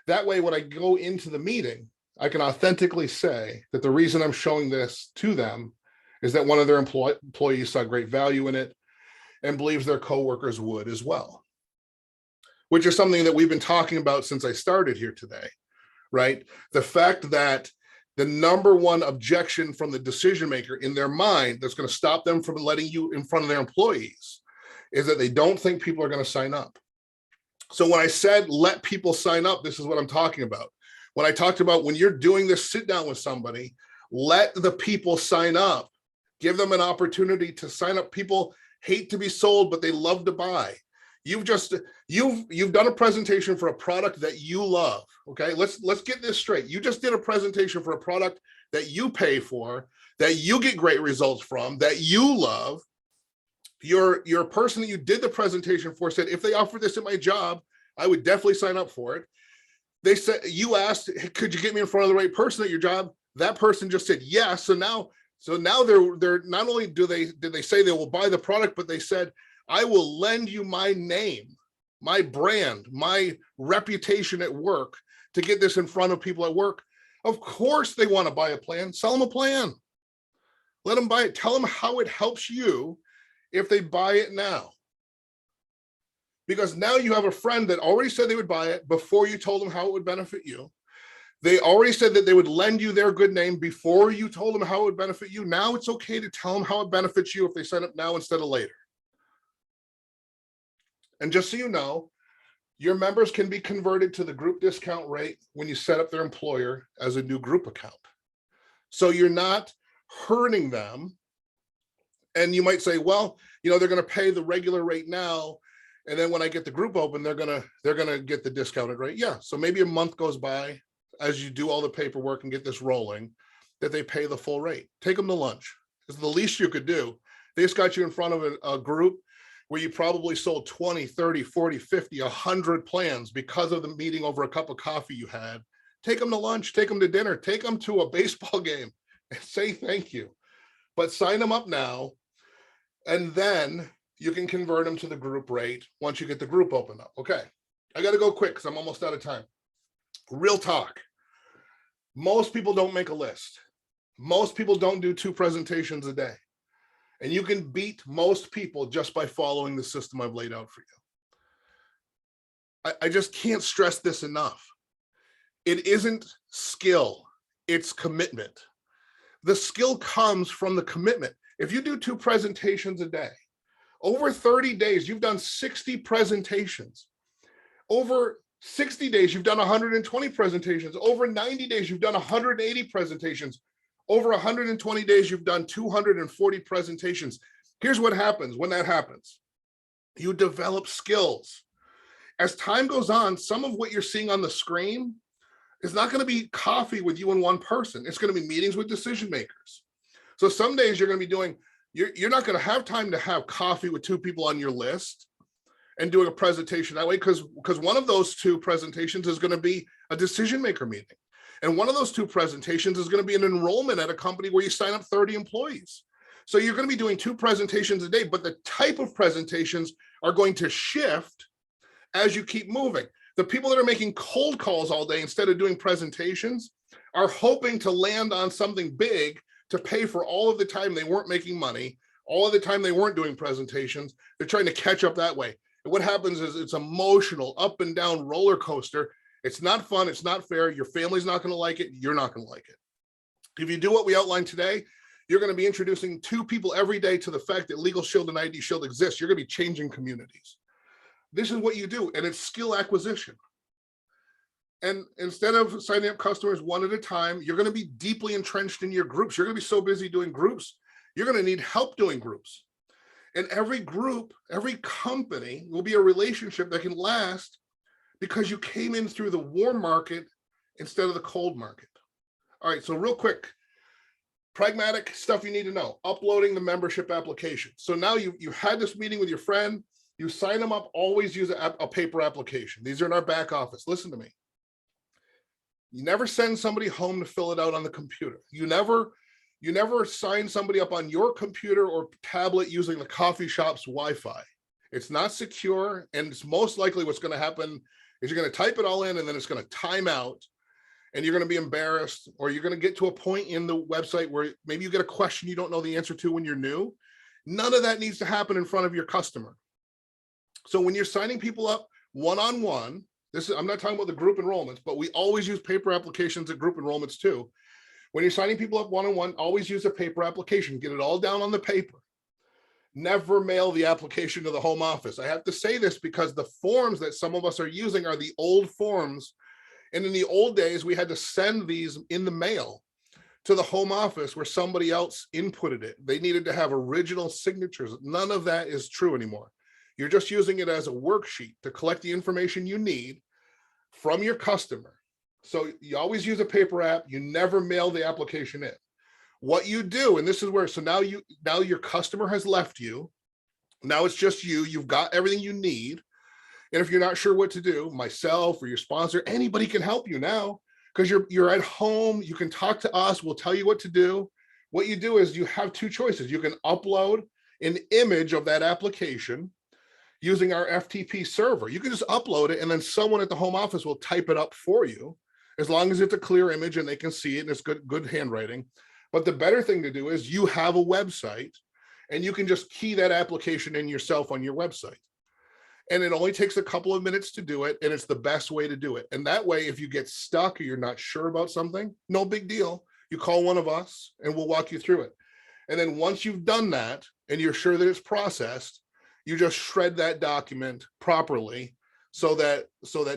That way, when I go into the meeting, I can authentically say that the reason I'm showing this to them is that one of their employees saw great value in it and believes their coworkers would as well, which is something that we've been talking about since I started here today, right? The fact that the number one objection from the decision maker in their mind that's going to stop them from letting you in front of their employees is that they don't think people are going to sign up. So when I said let people sign up, this is what I'm talking about. When I talked about when you're doing this sit down with somebody, let the people sign up. Give them an opportunity to sign up. People hate to be sold, but they love to buy. You've done a presentation for a product that you love. Okay, let's get this straight. You just did a presentation for a product that you pay for, that you get great results from, that you love. Your person that you did the presentation for said, if they offer this at my job, I would definitely sign up for it. They said, you asked, could you get me in front of the right person at your job? That person just said yes. So now they're not only did they say they will buy the product, but they said, I will lend you my name, my brand, my reputation at work to get this in front of people at work. Of course they want to buy a plan. Sell them a plan. Let them buy it. Tell them how it helps you if they buy it now. Because now you have a friend that already said they would buy it before you told them how it would benefit you. They already said that they would lend you their good name before you told them how it would benefit you. Now it's okay to tell them how it benefits you if they sign up now instead of later. And just so you know, your members can be converted to the group discount rate when you set up their employer as a new group account. So you're not hurting them. And you might say, well, they're going to pay the regular rate now. And then when I get the group open, they're gonna get the discounted rate. Yeah. So maybe a month goes by as you do all the paperwork and get this rolling, that they pay the full rate. Take them to lunch. It's the least you could do. They just got you in front of a group where you probably sold 20, 30, 40, 50, 100 plans because of the meeting over a cup of coffee you had. Take them to lunch, take them to dinner, take them to a baseball game and say thank you. But sign them up now, and then you can convert them to the group rate once you get the group open up. Okay, I got to go quick because I'm almost out of time. Real talk. Most people don't make a list. Most people don't do 2 presentations a day. And you can beat most people just by following the system I've laid out for you. I just can't stress this enough. It isn't skill, it's commitment. The skill comes from the commitment. If you do 2 presentations a day, over 30 days, you've done 60 presentations. Over 60 days, you've done 120 presentations. Over 90 days, you've done 180 presentations. Over 120 days, you've done 240 presentations. Here's what happens when that happens. You develop skills. As time goes on, some of what you're seeing on the screen is not going to be coffee with you and one person. It's going to be meetings with decision makers. So some days you're going to be doing, you're not going to have time to have coffee with 2 people on your list and doing a presentation that way, because one of those 2 presentations is going to be a decision maker meeting. And one of those 2 presentations is going to be an enrollment at a company where you sign up 30 employees. So you're going to be doing 2 presentations a day, but the type of presentations are going to shift as you keep moving. The people that are making cold calls all day instead of doing presentations are hoping to land on something big to pay for all of the time they weren't making money, all of the time they weren't doing presentations. They're trying to catch up that way. And what happens is it's emotional, up and down roller coaster. It's not fun. It's not fair. Your family's not going to like it. You're not going to like it. If you do what we outlined today, you're going to be introducing 2 people every day to the fact that Legal Shield and ID Shield exists. You're going to be changing communities. This is what you do, and it's skill acquisition. And instead of signing up customers one at a time, you're going to be deeply entrenched in your groups. You're going to be so busy doing groups, you're going to need help doing groups. And every group, every company will be a relationship that can last because you came in through the warm market instead of the cold market. All right, so real quick, pragmatic stuff you need to know: uploading the membership application. So now you had this meeting with your friend, you sign them up, always use a paper application. These are in our back office. Listen to me. You never send somebody home to fill it out on the computer. You never sign somebody up on your computer or tablet using the coffee shop's Wi-Fi. It's not secure, and it's most likely what's going to happen is you're going to type it all in and then it's going to time out, and you're going to be embarrassed, or you're going to get to a point in the website where maybe you get a question you don't know the answer to when you're new. None of that needs to happen in front of your customer. So when you're signing people up one-on-one, I'm not talking about the group enrollments, but we always use paper applications at group enrollments too. When you're signing people up one-on-one, always use a paper application. Get it all down on the paper. Never mail the application to the home office. I have to say this because the forms that some of us are using are the old forms. And in the old days, we had to send these in the mail to the home office where somebody else inputted it. They needed to have original signatures. None of that is true anymore. You're just using it as a worksheet to collect the information you need from your customer. So you always use a paper app. You never mail the application in. What you do, and this is where, so now your customer has left you. Now it's just you. You've got everything you need. And if you're not sure what to do, myself or your sponsor, anybody can help you now because you're at home. You can talk to us. We'll tell you what to do. What you do is you have 2 choices. You can upload an image of that application using our FTP server. You can just upload it, and then someone at the home office will type it up for you, as long as it's a clear image and they can see it and it's good handwriting. But the better thing to do is you have a website, and you can just key that application in yourself on your website. And it only takes a couple of minutes to do it, and it's the best way to do it. And that way, if you get stuck or you're not sure about something, no big deal. You call one of us and we'll walk you through it. And then once you've done that and you're sure that it's processed, you just shred that document properly so that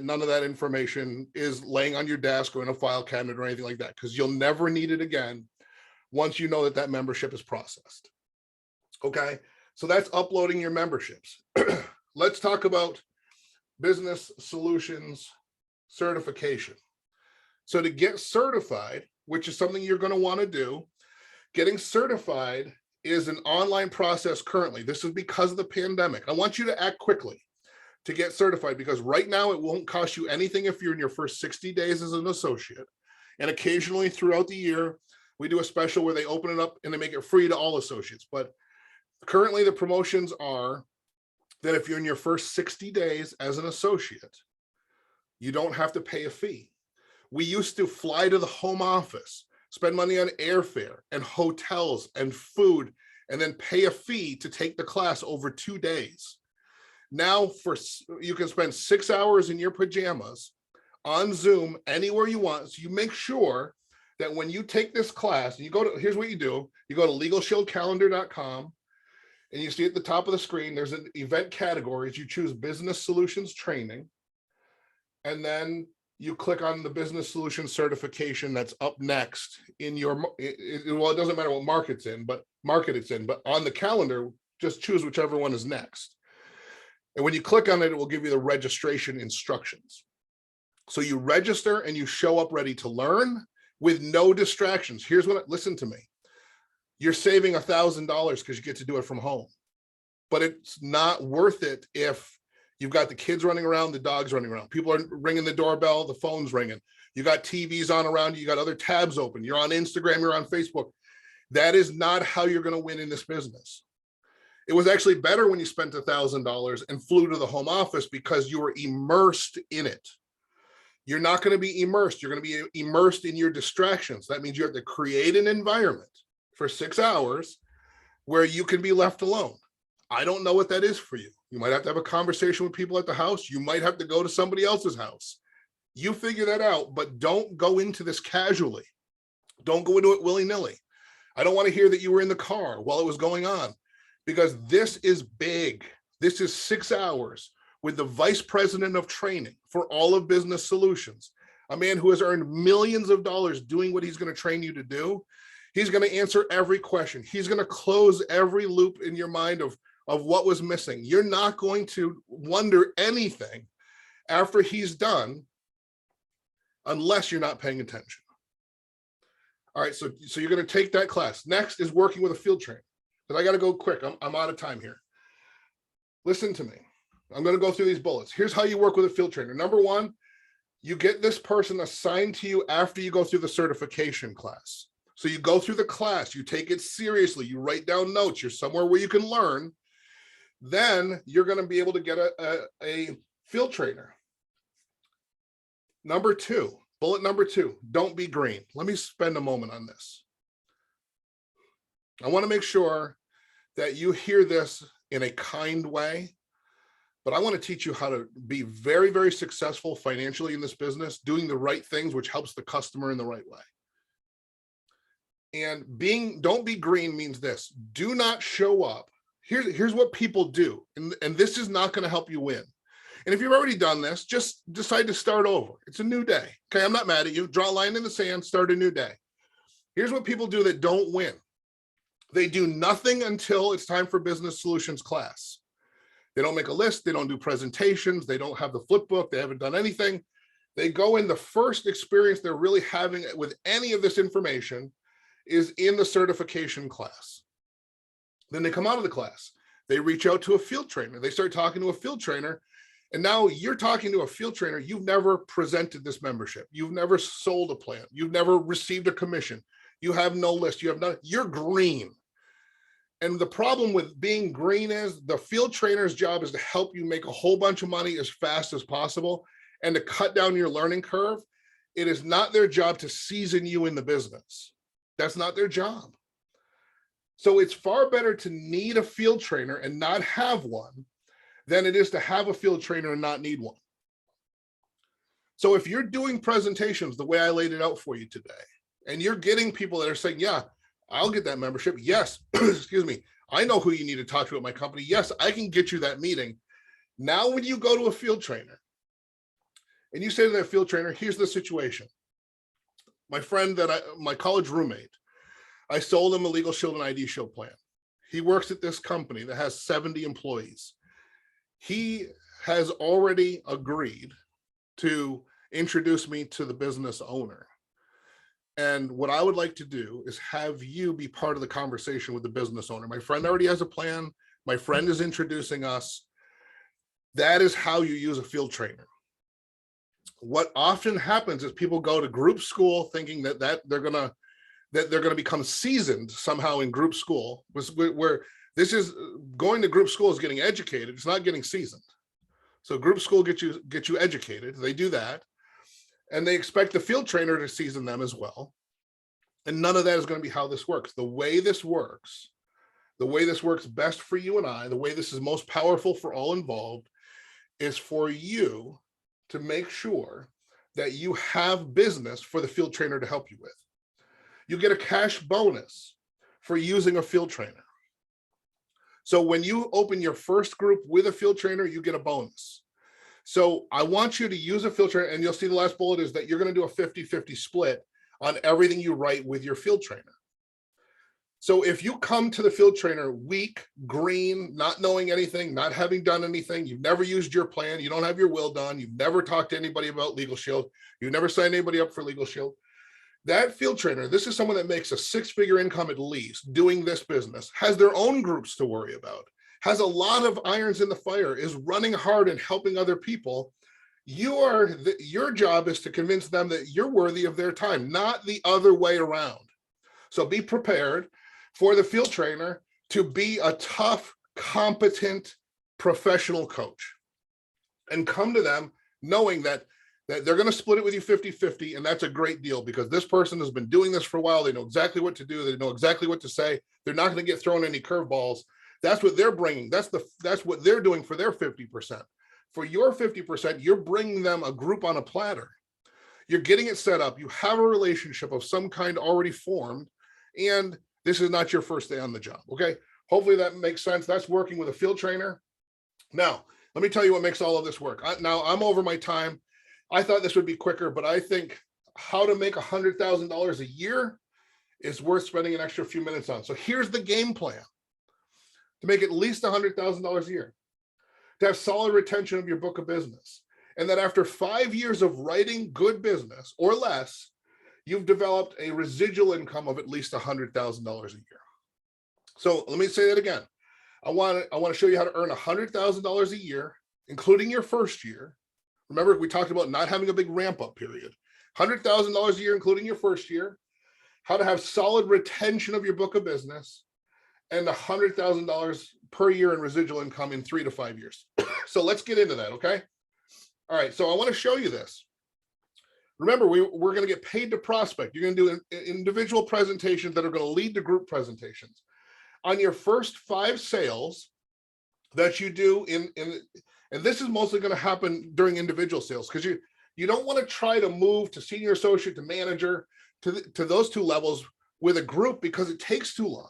none of that information is laying on your desk or in a file cabinet or anything like that, because you'll never need it again once you know that membership is processed. Okay, so that's uploading your memberships. Let's talk about business solutions certification. So to get certified, which is something you're going to want to do, getting certified is an online process currently. This is because of the pandemic. I want you to act quickly to get certified, because right now it won't cost you anything if you're in your first 60 days as an associate. And occasionally throughout the year, we do a special where they open it up and they make it free to all associates. But currently the promotions are that if you're in your first 60 days as an associate, you don't have to pay a fee. We used to fly to the home office, spend money on airfare and hotels and food, and then pay a fee to take the class over 2 days. Now you can spend 6 hours in your pajamas on Zoom anywhere you want. So you make sure that when you take this class, and here's what you do. You go to LegalShieldCalendar.com, and you see at the top of the screen, there's an event categories. You choose Business Solutions Training, and then you click on the Business Solutions certification that's up next in your, well, it doesn't matter what market it's in, but on the calendar, just choose whichever one is next. And when you click on it, it will give you the registration instructions. So you register and you show up ready to learn with no distractions. Listen to me. You're saving $1,000 because you get to do it from home, but it's not worth it if you've got the kids running around, the dogs running around, people are ringing the doorbell, the phone's ringing. You got TVs on around you, you got other tabs open, you're on Instagram, you're on Facebook. That is not how you're going to win in this business. It was actually better when you spent $1,000 and flew to the home office because you were immersed in it. You're not going to be immersed. You're going to be immersed in your distractions. That means you have to create an environment for 6 hours where you can be left alone. I don't know what that is for you. You might have to have a conversation with people at the house. You might have to go to somebody else's house. You figure that out, but don't go into this casually. Don't go into it willy-nilly. I don't want to hear that you were in the car while it was going on, because this is big. This is 6 hours with the vice president of training for all of Business Solutions, a man who has earned millions of dollars doing what he's going to train you to do. He's going to answer every question. He's going to close every loop in your mind of what was missing. You're not going to wonder anything after he's done unless you're not paying attention. All right, so you're going to take that class. Next is working with a field trainer. But I got to go quick. I'm out of time here. Listen to me. I'm going to go through these bullets. Here's how you work with a field trainer. Number one, you get this person assigned to you after you go through the certification class. So you go through the class, you take it seriously, you write down notes, you're somewhere where you can learn. Then you're going to be able to get a field trainer. Number two, bullet number two, don't be green. Let me spend a moment on this. I want to make sure that you hear this in a kind way, but I want to teach you how to be very, very successful financially in this business, doing the right things, which helps the customer in the right way. And don't be green means this: do not show up. Here's what people do, and this is not going to help you win. And if you've already done this, just decide to start over. It's a new day. Okay, I'm not mad at you. Draw a line in the sand, start a new day. Here's what people do that don't win. They do nothing until it's time for Business Solutions class. They don't make a list. They don't do presentations. They don't have the flip book. They haven't done anything. They go in, the first experience they're really having with any of this information is in the certification class. Then they come out of the class. They reach out to a field trainer. They start talking to a field trainer. And now you're talking to a field trainer. You've never presented this membership. You've never sold a plan. You've never received a commission. You have no list. You're green. And the problem with being green is the field trainer's job is to help you make a whole bunch of money as fast as possible and to cut down your learning curve. It is not their job to season you in the business. That's not their job. So it's far better to need a field trainer and not have one than it is to have a field trainer and not need one. So if you're doing presentations the way I laid it out for you today, and you're getting people that are saying, yeah, I'll get that membership. Yes, excuse me, I know who you need to talk to at my company. Yes, I can get you that meeting. Now, when you go to a field trainer and you say to that field trainer, here's the situation. My friend my college roommate, I sold him a Legal Shield and ID Shield plan. He works at this company that has 70 employees. He has already agreed to introduce me to the business owner. And what I would like to do is have you be part of the conversation with the business owner. My friend already has a plan. My friend is introducing us. That is how you use a field trainer. What often happens is people go to group school thinking that they're going to become seasoned somehow in group school, where this is going to group school is getting educated. It's not getting seasoned. So group school get you educated. They do that. And they expect the field trainer to season them as well. And none of that is going to be how this works. The way this works best for you and I, the way this is most powerful for all involved, is for you to make sure that you have business for the field trainer to help you with. You get a cash bonus for using a field trainer. So when you open your first group with a field trainer, you get a bonus. So I want you to use a field trainer, and you'll see the last bullet is that you're going to do a 50-50 split on everything you write with your field trainer. So if you come to the field trainer weak, green, not knowing anything, not having done anything, you've never used your plan, you don't have your will done, you've never talked to anybody about Legal Shield, you've never signed anybody up for Legal Shield, that field trainer, this is someone that makes a six-figure income at least doing this business, has their own groups to worry about, has a lot of irons in the fire, is running hard and helping other people. Your job is to convince them that you're worthy of their time, not the other way around. So be prepared for the field trainer to be a tough, competent, professional coach, and come to them knowing that they're going to split it with you 50-50. And that's a great deal, because this person has been doing this for a while. They know exactly what to do. They know exactly what to say. They're not going to get thrown any curveballs. That's what they're bringing. That's what they're doing for their 50%. For your 50%, you're bringing them a group on a platter. You're getting it set up. You have a relationship of some kind already formed, and this is not your first day on the job. Okay. Hopefully that makes sense. That's working with a field trainer. Now, let me tell you what makes all of this work. Now I'm over my time. I thought this would be quicker, but I think how to make $100,000 a year is worth spending an extra few minutes on. So here's the game plan to make at least $100,000 a year, to have solid retention of your book of business. And that after 5 years of writing good business or less, you've developed a residual income of at least $100,000 a year. So let me say that again. I want to show you how to earn $100,000 a year, including your first year. Remember, we talked about not having a big ramp up period. $100,000 a year, including your first year, how to have solid retention of your book of business, and $100,000 per year in residual income in 3 to 5 years. So let's get into that, okay? All right, so I want to show you this. Remember, we're going to get paid to prospect. You're going to do individual presentations that are going to lead to group presentations. On your first 5 sales that you do and this is mostly going to happen during individual sales, because you don't want to try to move to senior associate to manager to those 2 levels with a group, because it takes too long.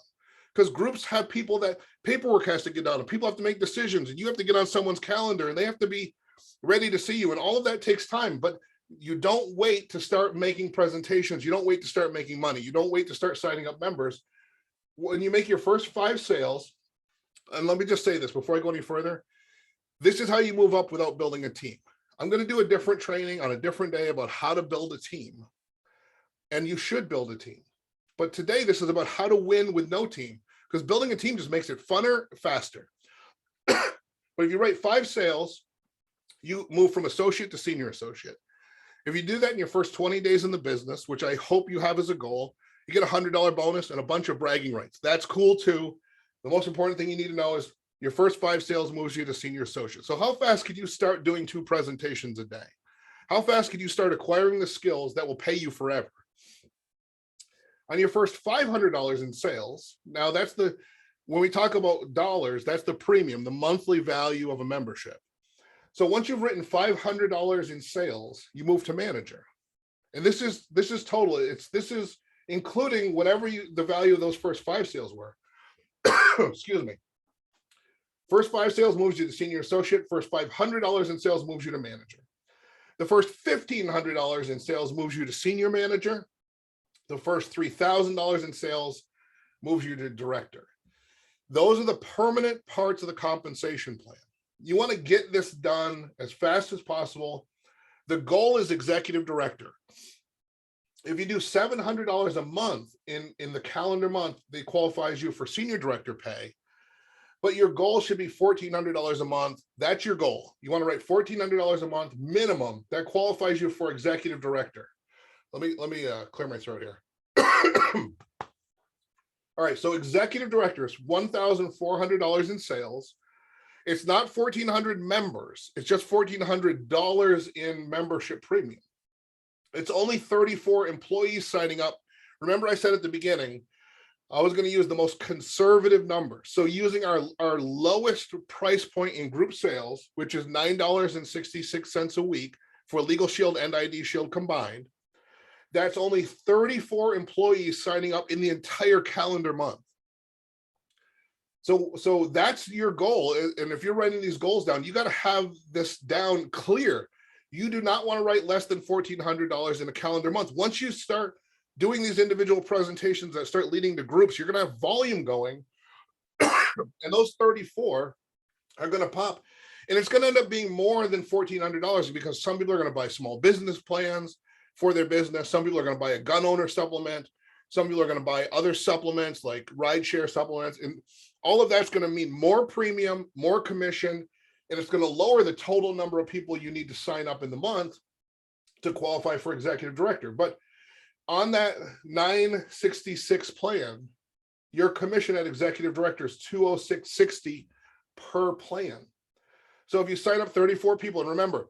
Because groups have people that paperwork has to get done, and people have to make decisions, and you have to get on someone's calendar, and they have to be ready to see you, and all of that takes time. But you don't wait to start making presentations. You don't wait to start making money. You don't wait to start signing up members. When you make your first 5 sales, and let me just say this before I go any further, this is how you move up without building a team. I'm going to do a different training on a different day about how to build a team, and you should build a team. But today, this is about how to win with no team, because building a team just makes it funner, faster. But if you write 5 sales, you move from associate to senior associate. If you do that in your first 20 days in the business, which I hope you have as a goal, you get a $100 bonus and a bunch of bragging rights. That's cool too. The most important thing you need to know is your first 5 sales moves you to senior associate. So how fast could you start doing 2 presentations a day? How fast could you start acquiring the skills that will pay you forever? On your first $500 in sales, now when we talk about dollars, that's the premium, the monthly value of a membership. So once you've written $500 in sales, you move to manager. And this is total. This is including whatever the value of those first 5 sales were. Excuse me. First 5 sales moves you to senior associate. First $500 in sales moves you to manager. The first $1,500 in sales moves you to senior manager. The first $3,000 in sales moves you to director. Those are the permanent parts of the compensation plan. You want to get this done as fast as possible. The goal is executive director. If you do $700 a month in the calendar month, they qualifies you for senior director pay. But your goal should be $1,400 a month. That's your goal. You want to write $1,400 a month minimum. That qualifies you for executive director. Let me clear my throat here. All right, so executive director is $1,400 in sales. It's not 1,400 members. It's just $1,400 in membership premium. It's only 34 employees signing up. Remember, I said at the beginning, I was going to use the most conservative number. So using our lowest price point in group sales, which is $9.66 a week for Legal Shield and ID Shield combined, that's only 34 employees signing up in the entire calendar month. So that's your goal. And if you're writing these goals down, you got to have this down clear. You do not want to write less than $1,400 in a calendar month. Once you start doing these individual presentations that start leading to groups, you're going to have volume going. And those 34 are going to pop. And it's going to end up being more than $1,400 because some people are going to buy small business plans for their business. Some people are going to buy a gun owner supplement. Some people are going to buy other supplements like rideshare supplements. And all of that's going to mean more premium, more commission, and it's going to lower the total number of people you need to sign up in the month to qualify for executive director. But on that 966 plan, your commission at executive director is $206.60 per plan. So if you sign up 34 people, and remember,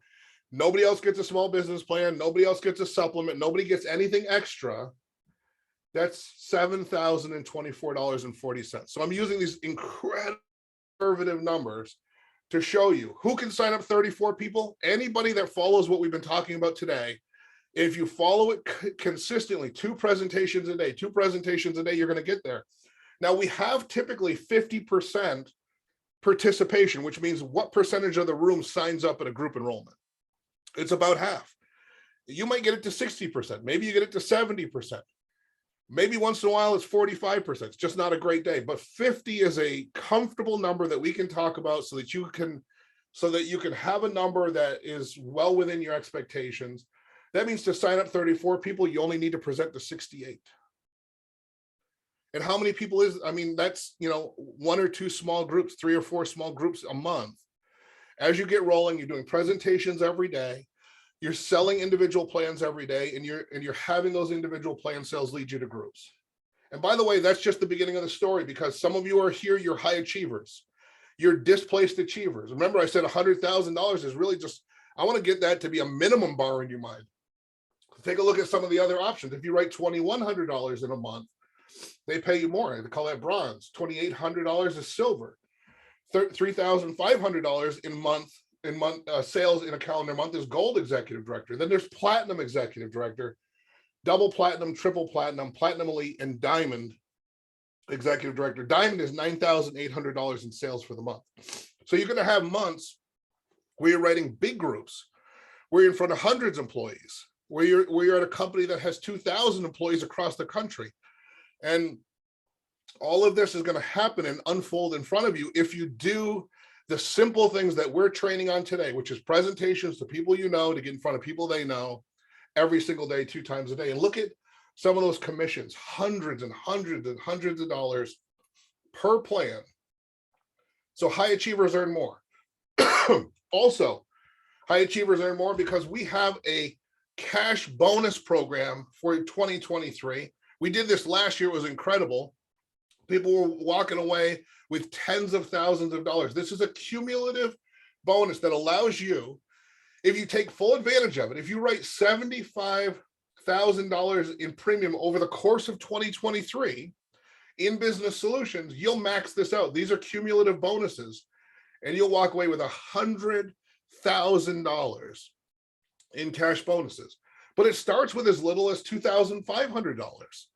nobody else gets a small business plan, nobody else gets a supplement, nobody gets anything extra, that's $7,024.40. So I'm using these incredible conservative numbers to show you who can sign up 34 people. Anybody that follows what we've been talking about today, if you follow it consistently, 2 presentations a day, you're going to get there. Now we have typically 50% participation, which means what percentage of the room signs up at a group enrollment? It's about half. You might get it to 60%. Maybe you get it to 70%. Maybe once in a while it's 45%. It's just not a great day, but 50 is a comfortable number that we can talk about so that you can have a number that is well within your expectations. That means to sign up 34 people, you only need to present to 68. And how many people is, I mean, that's, 1 or 2 small groups, 3 or 4 small groups a month. As you get rolling, you're doing presentations every day. You're selling individual plans every day, and you're having those individual plan sales lead you to groups. And by the way, that's just the beginning of the story, because some of you are here, you're high achievers. You're displaced achievers. Remember, I said $100,000 is really just, I want to get that to be a minimum bar in your mind. Take a look at some of the other options. If you write $2,100 in a month, they pay you more. They call that bronze. $2,800 is silver. $3,500 in month sales in a calendar month is gold executive director. Then there's platinum executive director, double platinum, triple platinum, platinum elite, and diamond executive director. Diamond is $9,800 in sales for the month. So you're going to have months where you're writing big groups, where you're in front of hundreds of employees, where you're at a company that has 2,000 employees across the country. And all of this is going to happen and unfold in front of you if you do the simple things that we're training on today, which is presentations to people you know, to get in front of people they know every single day, 2 times a day. And look at some of those commissions, hundreds and hundreds and hundreds of dollars per plan. So high achievers earn more. Also, high achievers earn more because we have a cash bonus program for 2023. We did this last year. It was incredible. People were walking away with tens of thousands of dollars. This is a cumulative bonus that allows you, if you take full advantage of it, if you write $75,000 in premium over the course of 2023 in Business Solutions, you'll max this out. These are cumulative bonuses, and you'll walk away with $100,000 in cash bonuses. But it starts with as little as $2,500.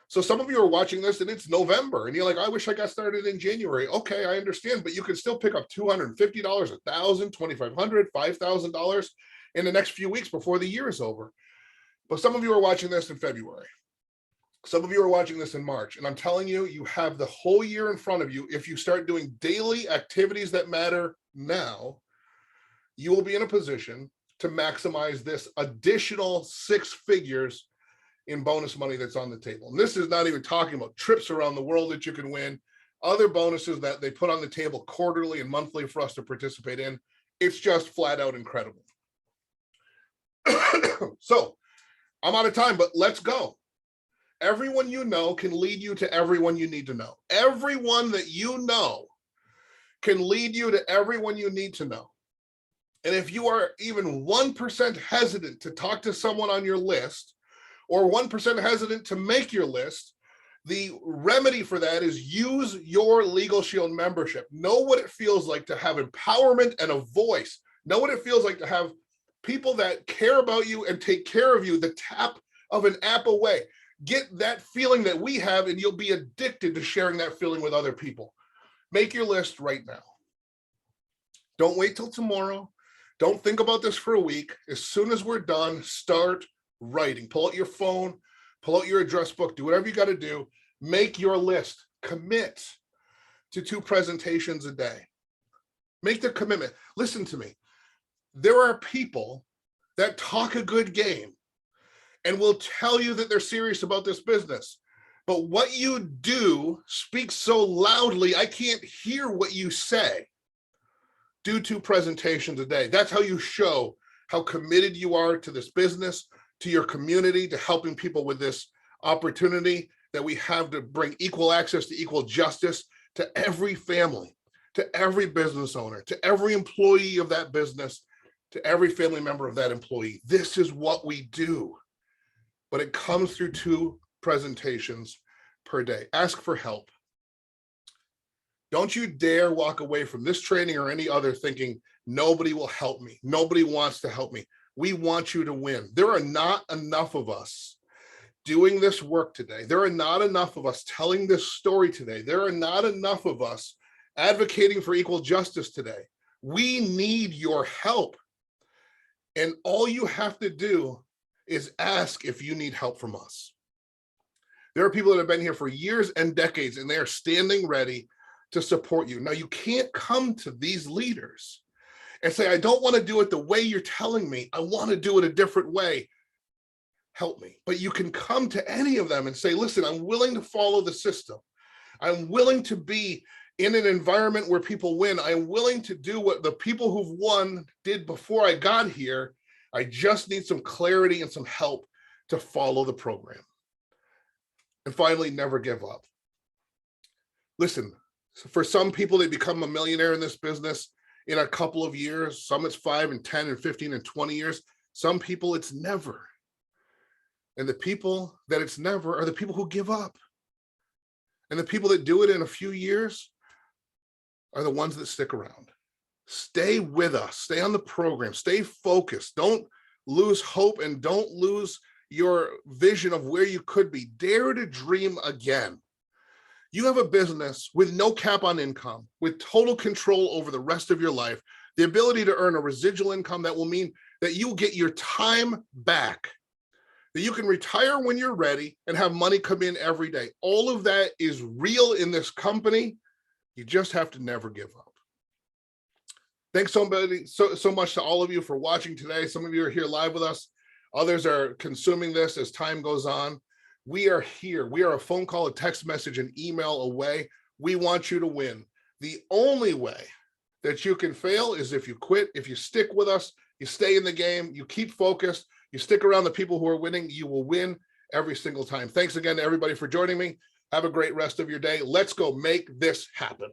So some of you are watching this and it's November and you're like, I wish I got started in January. Okay, I understand, but you can still pick up $250, $1,000, $2,500, $5,000 in the next few weeks before the year is over. But some of you are watching this in February. Some of you are watching this in March. And I'm telling you, you have the whole year in front of you. If you start doing daily activities that matter now, you will be in a position to maximize this additional 6 figures in bonus money that's on the table. And this is not even talking about trips around the world that you can win, other bonuses that they put on the table quarterly and monthly for us to participate in. It's just flat out incredible. So I'm out of time, but let's go. Everyone you know can lead you to everyone you need to know. Everyone that you know can lead you to everyone you need to know. And if you are even 1% hesitant to talk to someone on your list, or 1% hesitant to make your list, the remedy for that is use your Legal Shield membership. Know what it feels like to have empowerment and a voice. Know what it feels like to have people that care about you and take care of you the tap of an app away. Get that feeling that we have, and you'll be addicted to sharing that feeling with other people. Make your list right now. Don't wait till tomorrow. Don't think about this for a week. As soon as we're done, start writing. Pull out your phone, pull out your address book, do whatever you got to do. Make your list. Commit to 2 presentations a day. Make the commitment. Listen to me. There are people that talk a good game and will tell you that they're serious about this business. But what you do speaks so loudly, I can't hear what you say. do 2 presentations a day. That's how you show how committed you are to this business, to your community, to helping people with this opportunity that we have to bring equal access to equal justice to every family, to every business owner, to every employee of that business, to every family member of that employee. This is what we do. But it comes through 2 presentations per day. Ask for help. Don't you dare walk away from this training or any other thinking, nobody will help me. Nobody wants to help me. We want you to win. There are not enough of us doing this work today. There are not enough of us telling this story today. There are not enough of us advocating for equal justice today. We need your help. And all you have to do is ask if you need help from us. There are people that have been here for years and decades, and they are standing ready to support you. Now, you can't come to these leaders and say, I don't want to do it the way you're telling me. I want to do it a different way. Help me. But you can come to any of them and say, listen, I'm willing to follow the system. I'm willing to be in an environment where people win. I'm willing to do what the people who've won did before I got here. I just need some clarity and some help to follow the program. And finally, never give up. Listen, for some people, they become a millionaire in this business in a couple of years. Some it's 5 and 10 and 15 and 20 years. Some people it's never. And the people that it's never are the people who give up. And the people that do it in a few years are the ones that stick around. Stay with us, stay on the program, stay focused. Don't lose hope and don't lose your vision of where you could be. Dare to dream again. You have a business with no cap on income, with total control over the rest of your life, the ability to earn a residual income that will mean that you get your time back, that you can retire when you're ready and have money come in every day. All of that is real in this company. You just have to never give up. Thanks so much to all of you for watching today. Some of you are here live with us. Others are consuming this as time goes on. We are here. We are a phone call, a text message, an email away. We want you to win. The only way that you can fail is if you quit. If you stick with us, you stay in the game, you keep focused, you stick around the people who are winning, you will win every single time. Thanks again to everybody for joining me. Have a great rest of your day. Let's go make this happen.